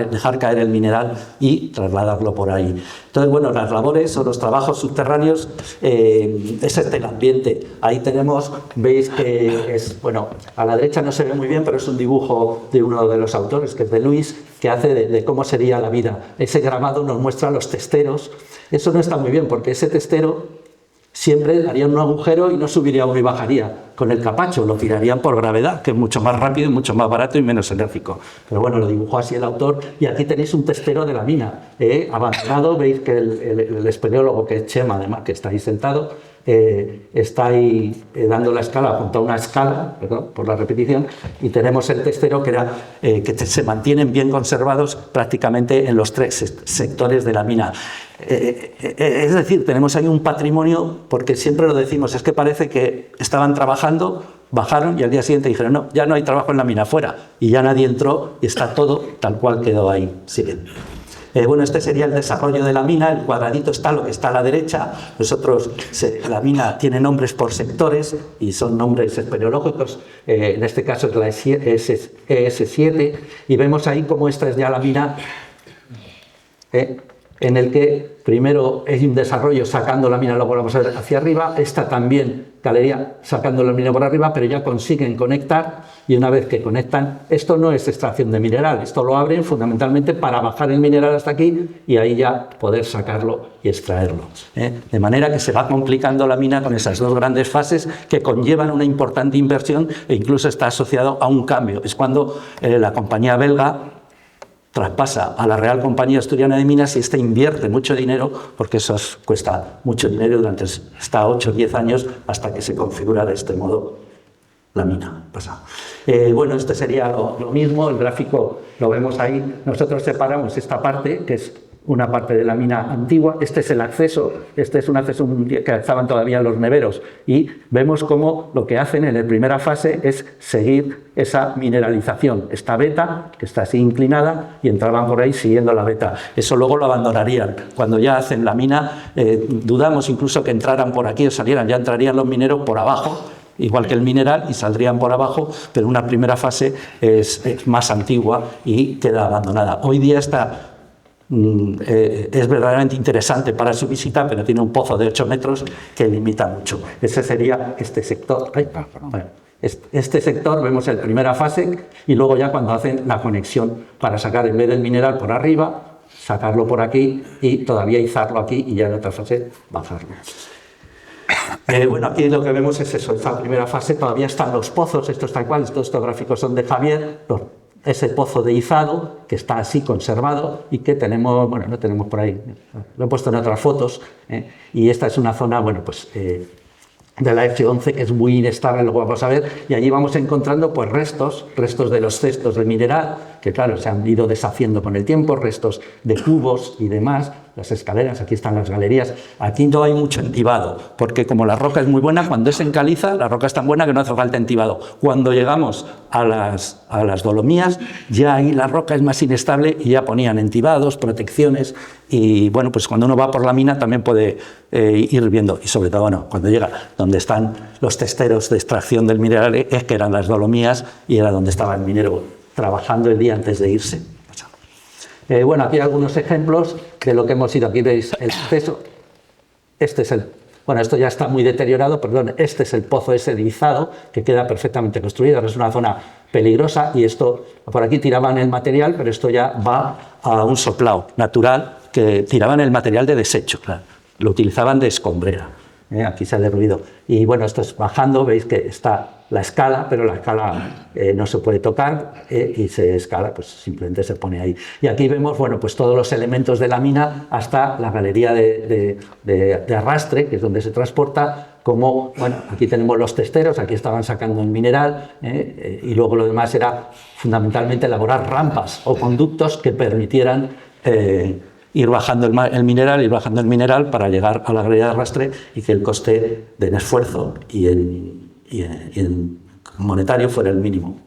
dejar caer el mineral y trasladarlo por ahí. Entonces, bueno, las labores o los trabajos subterráneos es el ambiente. Ahí tenemos, veis que es, bueno, a la derecha no se ve muy bien, pero es un dibujo de uno de los autores, que es de Luis, que hace de cómo sería la vida. Ese grabado nos muestra los testeros. Eso no está muy bien, porque ese testero siempre haría un agujero y no subiría uno y bajaría. Con el capacho lo tirarían por gravedad, que es mucho más rápido, mucho más barato y menos enérgico. Pero bueno, lo dibujó así el autor, y aquí tenéis un testero de la mina, abandonado. Veis que el espeleólogo, que es Chema, además, que está ahí sentado, está ahí dando la escala, junto a una escala, perdón por la repetición, y tenemos el testero que se mantienen bien conservados prácticamente en los tres sectores de la mina. Es decir, tenemos ahí un patrimonio, porque siempre lo decimos, es que parece que estaban trabajando bajaron y al día siguiente dijeron, no, ya no hay trabajo en la mina, fuera. Y ya nadie entró y está todo tal cual quedó ahí. Sigue. Bueno, este sería el desarrollo de la mina. El cuadradito está lo que está a la derecha. La mina tiene nombres por sectores y son nombres espeleológicos. En este caso es la ES7 y vemos ahí cómo esta es ya la mina en el que primero hay un desarrollo sacando la mina, luego la vamos a ver hacia arriba. Esta también, galería sacando la mina por arriba, pero ya consiguen conectar y una vez que conectan, esto no es extracción de mineral, esto lo abren fundamentalmente para bajar el mineral hasta aquí y ahí ya poder sacarlo y extraerlo. De manera que se va complicando la mina con esas dos grandes fases que conllevan una importante inversión e incluso está asociado a un cambio. Es cuando la compañía belga traspasa a la Real Compañía Asturiana de Minas y invierte mucho dinero, porque eso cuesta mucho dinero durante hasta 8 o 10 años hasta que se configura de este modo la mina. Bueno, este sería lo mismo, el gráfico lo vemos ahí. Nosotros separamos esta parte, que es una parte de la mina antigua. Este es el acceso, este es un acceso que estaban todavía los neveros y vemos cómo lo que hacen en la primera fase es seguir esa mineralización, esta veta que está así inclinada y entraban por ahí siguiendo la veta. Eso luego lo abandonarían. Cuando ya hacen la mina, dudamos incluso que entraran por aquí o salieran, ya entrarían los mineros por abajo, igual que el mineral, y saldrían por abajo, pero una primera fase es más antigua y queda abandonada. Hoy día es verdaderamente interesante para su visita, pero tiene un pozo de 8 metros que limita mucho. Ese sería este sector. Bueno, este sector vemos en primera fase y luego ya cuando hacen la conexión para sacar en vez del mineral por arriba, sacarlo por aquí y todavía izarlo aquí y ya en otra fase bajarlo. Bueno, aquí lo que vemos es eso, esta primera fase todavía están los pozos, estos tal cual, estos gráficos son de Javier, ese pozo de izado que está así conservado y que tenemos, bueno, no tenemos por ahí, lo he puesto en otras fotos, y esta es una zona, bueno, pues de la F11 que es muy inestable, lo vamos a ver, y allí vamos encontrando pues restos de los cestos de mineral, que claro, se han ido deshaciendo con el tiempo, restos de cubos y demás, las escaleras, aquí están las galerías. Aquí no hay mucho entibado, porque como la roca es muy buena, cuando es en caliza, la roca es tan buena que no hace falta entibado. Cuando llegamos a las dolomías, ya ahí la roca es más inestable y ya ponían entibados, protecciones, y bueno, pues cuando uno va por la mina también puede ir viendo, y sobre todo, bueno, cuando llega donde están los testeros de extracción del mineral, es que eran las dolomías y era donde estaba el minero trabajando el día antes de irse. Bueno, aquí hay algunos ejemplos de lo que hemos ido. Aquí veis el acceso. Este es bueno, esto ya está muy deteriorado, perdón, este es el pozo ese de izado que queda perfectamente construido, es una zona peligrosa y esto, por aquí tiraban el material, pero esto ya va a un soplado natural que tiraban el material de desecho, claro, lo utilizaban de escombrera. Aquí sale el ruido. Y bueno, esto es bajando, veis que está la escala, pero la escala no se puede tocar y se escala, pues simplemente se pone ahí. Y aquí vemos, bueno, pues todos los elementos de la mina hasta la galería de arrastre, que es donde se transporta, como, bueno, aquí tenemos los testeros, aquí estaban sacando el mineral y luego lo demás era fundamentalmente elaborar rampas o conductos que permitieran ir bajando el mineral para llegar a la galería de arrastre y que el coste del esfuerzo y en monetario fuera el mínimo.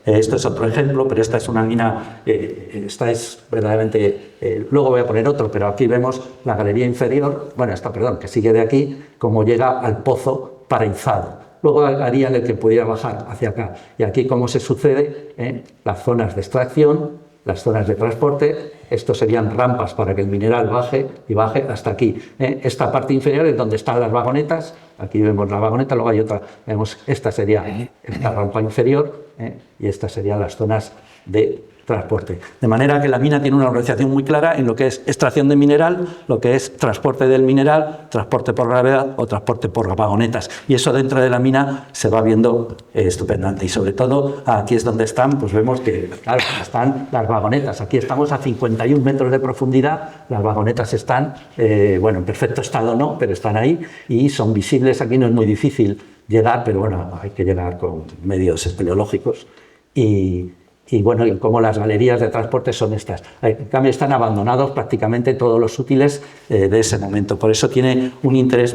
Esto es otro ejemplo, pero esta es una mina, esta es verdaderamente, luego voy a poner otro, pero aquí vemos la galería inferior, bueno, esta, perdón, que sigue de aquí, como llega al pozo para izado. Luego harían el que pudiera bajar hacia acá. Y aquí cómo se sucede, las zonas de extracción, las zonas de transporte, estos serían rampas para que el mineral baje y baje hasta aquí. Esta parte inferior es donde están las vagonetas, aquí vemos la vagoneta, luego hay otra, vemos, esta sería esta rampa inferior y estas serían las zonas de transporte. De manera que la mina tiene una organización muy clara en lo que es extracción de mineral, lo que es transporte del mineral, transporte por gravedad o transporte por vagonetas. Y eso dentro de la mina se va viendo estupendamente. Y sobre todo aquí es donde están, pues vemos que claro, están las vagonetas. Aquí estamos a 51 metros de profundidad, las vagonetas están, bueno, en perfecto estado no, pero están ahí y son visibles. Aquí no es muy difícil llegar, pero bueno, hay que llegar con medios espeleológicos y bueno, como las galerías de transporte son estas. En cambio están abandonados prácticamente todos los útiles de ese momento. Por eso tiene un interés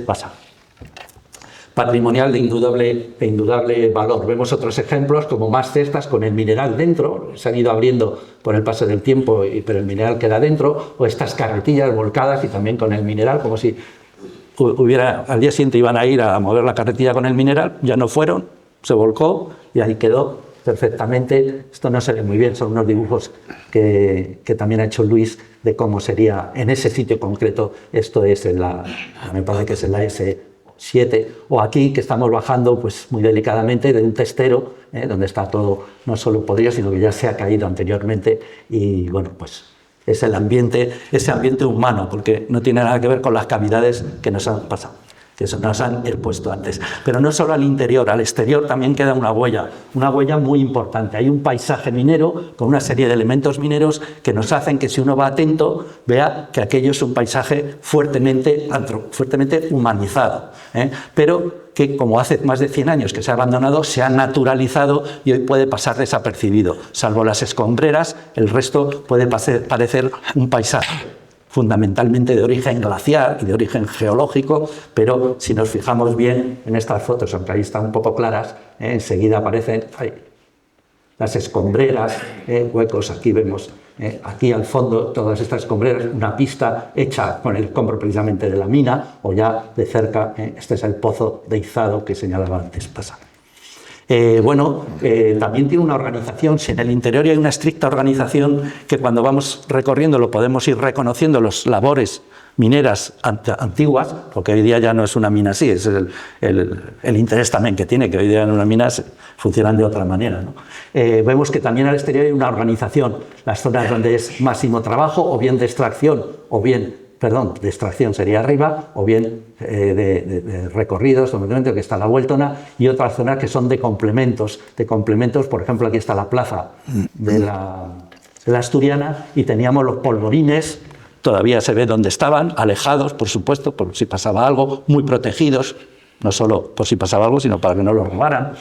patrimonial de indudable valor. Vemos otros ejemplos como más cestas con el mineral dentro, se han ido abriendo por el paso del tiempo, pero el mineral queda dentro, o estas carretillas volcadas y también con el mineral, como si al día siguiente iban a ir a mover la carretilla con el mineral, ya no fueron, se volcó y ahí quedó perfectamente. Esto no se ve muy bien, son unos dibujos que también ha hecho Luis de cómo sería en ese sitio concreto. Esto es me parece que es en la S7, o aquí que estamos bajando pues muy delicadamente de un testero, donde está todo no solo podrido, sino que ya se ha caído anteriormente, y bueno, pues es el ambiente, ese ambiente humano, porque no tiene nada que ver con las cavidades que nos han pasado, que nos han expuesto antes. Pero no solo al interior, al exterior también queda una huella muy importante. Hay un paisaje minero con una serie de elementos mineros que nos hacen que, si uno va atento, vea que aquello es un paisaje fuertemente humanizado, pero que, como hace más de 100 años que se ha abandonado, se ha naturalizado y hoy puede pasar desapercibido. Salvo las escombreras, el resto puede parecer un paisaje fundamentalmente de origen glaciar y de origen geológico, pero si nos fijamos bien en estas fotos, aunque ahí están un poco claras, enseguida aparecen las escombreras, huecos. Aquí vemos, aquí al fondo, todas estas escombreras, una pista hecha con el escombro precisamente de la mina, o ya de cerca, este es el pozo de Izado que señalaba antes. También tiene una organización. Si en el interior hay una estricta organización, que cuando vamos recorriendo lo podemos ir reconociendo, los labores mineras antiguas, porque hoy día ya no es una mina así, es el interés también que tiene, que hoy día en una mina funcionan de otra manera, ¿no? Vemos que también al exterior hay una organización, las zonas donde es máximo trabajo, o bien de extracción, de extracción sería arriba, o bien de recorridos, donde que está la Vueltona, y otras zonas que son de complementos. Por ejemplo, aquí está la plaza de la Asturiana, y teníamos los polvorines, todavía se ve dónde estaban, alejados, por supuesto, por si pasaba algo, muy protegidos, no solo por si pasaba algo, sino para que no los robaran.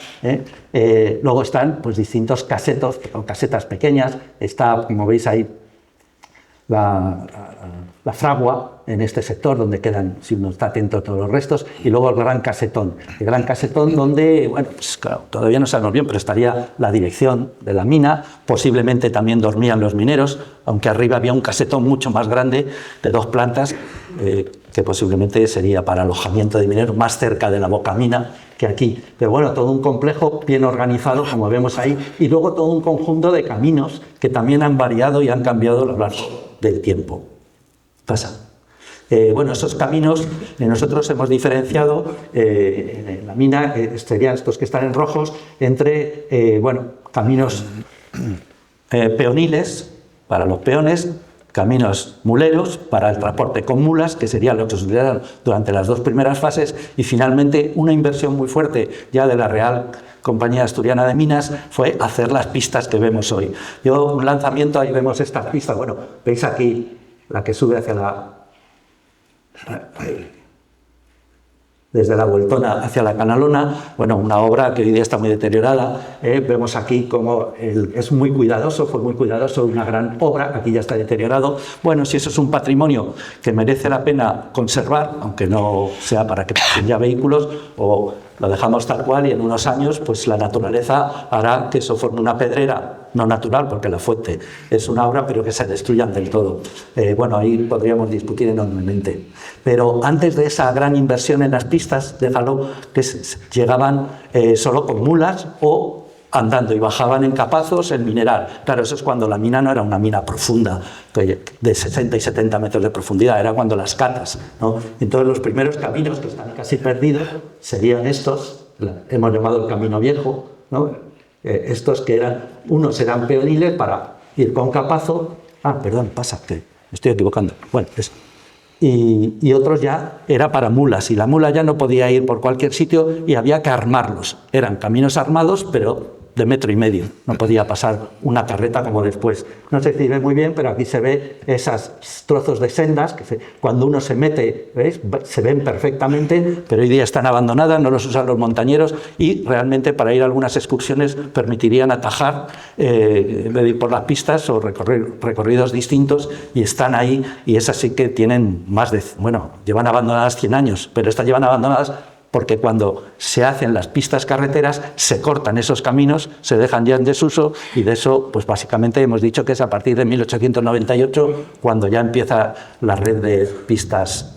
Luego están pues distintos casetos, o casetas pequeñas. Está, como veis ahí, la fragua en este sector, donde quedan, si uno está atento, todos los restos, y luego el gran casetón. El gran casetón donde, bueno, pues claro, todavía no sabemos bien, pero estaría la dirección de la mina, posiblemente también dormían los mineros, aunque arriba había un casetón mucho más grande, de 2 plantas, que posiblemente sería para alojamiento de mineros, más cerca de la bocamina que aquí. Pero bueno, todo un complejo bien organizado, como vemos ahí, y luego todo un conjunto de caminos que también han variado y han cambiado a lo largo del tiempo. Esos caminos nosotros hemos diferenciado en la mina, serían estos que están en rojos, entre caminos peoniles para los peones, caminos muleros para el transporte con mulas, que serían lo que se utilizaron durante las 2 primeras fases, y finalmente una inversión muy fuerte ya de la Real Compañía Asturiana de Minas fue hacer las pistas que vemos hoy. Un lanzamiento, ahí vemos estas pistas, veis aquí la que sube hacia desde la Vueltona hacia la Canalona, una obra que hoy día está muy deteriorada. Vemos aquí cómo es muy cuidadoso, fue muy cuidadoso, una gran obra, aquí ya está deteriorado. Si eso es un patrimonio que merece la pena conservar, aunque no sea para que pasen ya vehículos, o lo dejamos tal cual y en unos años pues la naturaleza hará que eso forme una pedrera, no natural, porque la fuente es una obra, pero que se destruyan del todo. Ahí podríamos discutir enormemente. Pero antes de esa gran inversión en las pistas, déjalo, que llegaban solo con mulas o andando, y bajaban en capazos el mineral. Claro, eso es cuando la mina no era una mina profunda, de 60 y 70 metros de profundidad, era cuando las catas, ¿no? Entonces los primeros caminos, que están casi perdidos, serían estos, hemos llamado el camino viejo, ¿no? Estos que unos eran peoniles para ir con capazo, que me estoy equivocando, y otros ya era para mulas, y la mula ya no podía ir por cualquier sitio y había que armarlos. Eran caminos armados, pero de 1,5 metros, no podía pasar una carreta como después. No sé si ve muy bien, pero aquí se ve esos trozos de sendas, que cuando uno se mete, ¿veis? Se ven perfectamente, pero hoy día están abandonadas, no los usan los montañeros, y realmente para ir a algunas excursiones permitirían atajar, en vez de ir por las pistas, o recorridos distintos, y están ahí, y esas sí que tienen llevan abandonadas 100 años, pero estas llevan abandonadas porque cuando se hacen las pistas carreteras se cortan esos caminos, se dejan ya en desuso, y de eso pues básicamente hemos dicho que es a partir de 1898 cuando ya empieza la red de pistas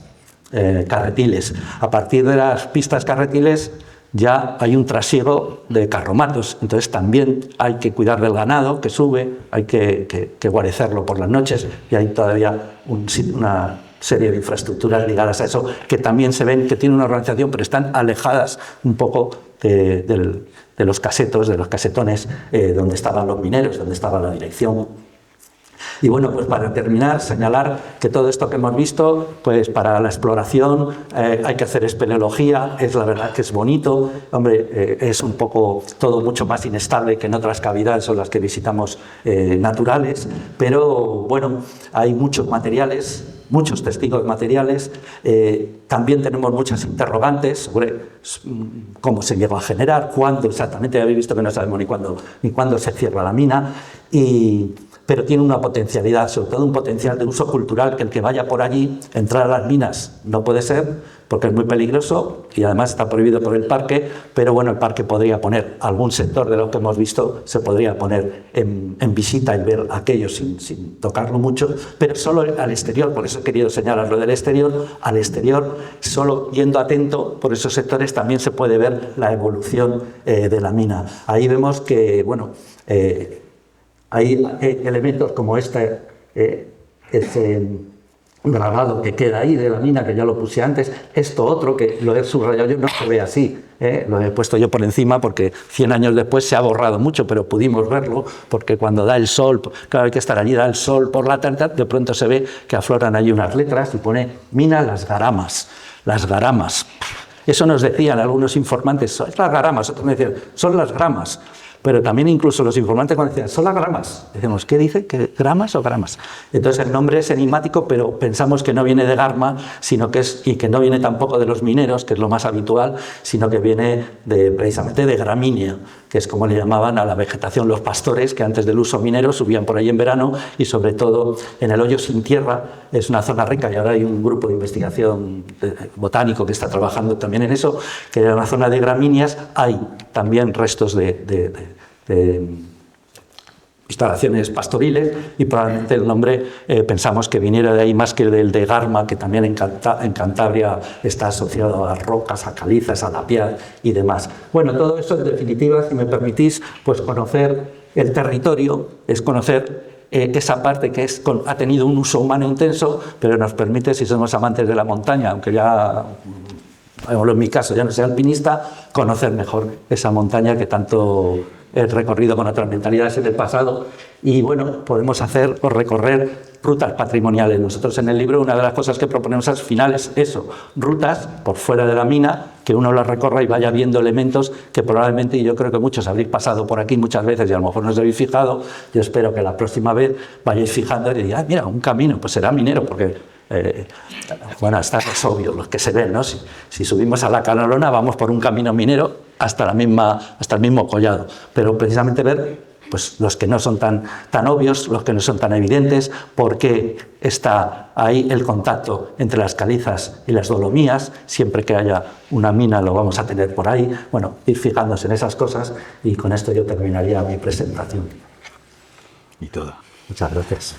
carretiles. A partir de las pistas carretiles ya hay un trasiego de carromatos, entonces también hay que cuidar del ganado que sube, hay que guarecerlo por las noches, y hay todavía una serie de infraestructuras ligadas a eso que también se ven que tienen una organización, pero están alejadas un poco de los casetos, de los casetones donde estaban los mineros, donde estaba la dirección. Y bueno, pues para terminar, señalar que todo esto que hemos visto, pues para la exploración hay que hacer espeleología, es la verdad que es bonito, hombre, es un poco todo mucho más inestable que en otras cavidades, son las que visitamos naturales, pero bueno, hay muchos materiales, muchos testigos materiales, también tenemos muchas interrogantes sobre cómo se llegó a generar, cuándo exactamente, habéis visto que no sabemos ni cuándo se cierra la mina, pero tiene una potencialidad, sobre todo un potencial de uso cultural, que el que vaya por allí, entrar a las minas no puede ser, porque es muy peligroso y además está prohibido por el parque, pero bueno, el parque podría poner algún sector de lo que hemos visto, se podría poner en visita y ver aquello sin tocarlo mucho, pero solo al exterior, por eso he querido señalar lo del exterior, al exterior, solo yendo atento por esos sectores también se puede ver la evolución de la mina. Ahí vemos que, bueno, hay elementos como este grabado que queda ahí de la mina, que ya lo puse antes, esto otro que lo he subrayado yo, no se ve así, lo he puesto yo por encima porque 100 años después se ha borrado mucho, pero pudimos verlo porque cuando da el sol, claro, hay que estar allí, da el sol por la tarde, de pronto se ve que afloran ahí unas letras y pone mina Las Garamas, Las Garamas. Eso nos decían algunos informantes, son las garamas, otros me decían, son las gramas. Pero también incluso los informantes cuando decían, son las gramas. Decimos, ¿qué dice? ¿Que gramas o gramas? Entonces el nombre es enigmático, pero pensamos que no viene de Garma, sino que y que no viene tampoco de los mineros, que es lo más habitual, sino que viene precisamente de gramínea, que es como le llamaban a la vegetación los pastores, que antes del uso minero subían por ahí en verano, y sobre todo en el hoyo sin tierra, es una zona rica, y ahora hay un grupo de investigación botánico que está trabajando también en eso, que era una zona de gramíneas, hay también restos de instalaciones pastoriles, y probablemente el nombre pensamos que viniera de ahí más que del de Garma, que también en Cantabria está asociado a rocas, a calizas, a la piedra y demás. Bueno, todo eso en definitiva, si me permitís, pues conocer el territorio, es conocer esa parte que ha tenido un uso humano intenso, pero nos permite, si somos amantes de la montaña, aunque ya, en mi caso, ya no sea alpinista, conocer mejor esa montaña que tanto he recorrido con otras mentalidades en el pasado. Y bueno, podemos hacer o recorrer rutas patrimoniales. Nosotros en el libro una de las cosas que proponemos al final es eso, rutas por fuera de la mina, que uno las recorra y vaya viendo elementos que probablemente, y yo creo que muchos habréis pasado por aquí muchas veces y a lo mejor no os habéis fijado. Yo espero que la próxima vez vayáis fijando y digáis, mira, un camino, pues será minero, porque bueno, hasta es obvio los que se ven, ¿no? Si subimos a la Canalona vamos por un camino minero hasta el mismo collado, pero precisamente ver pues los que no son tan obvios, los que no son tan evidentes, porque está ahí el contacto entre las calizas y las dolomías, siempre que haya una mina lo vamos a tener por ahí. Bueno, ir fijándose en esas cosas, y con esto yo terminaría mi presentación. Y todo. Muchas gracias.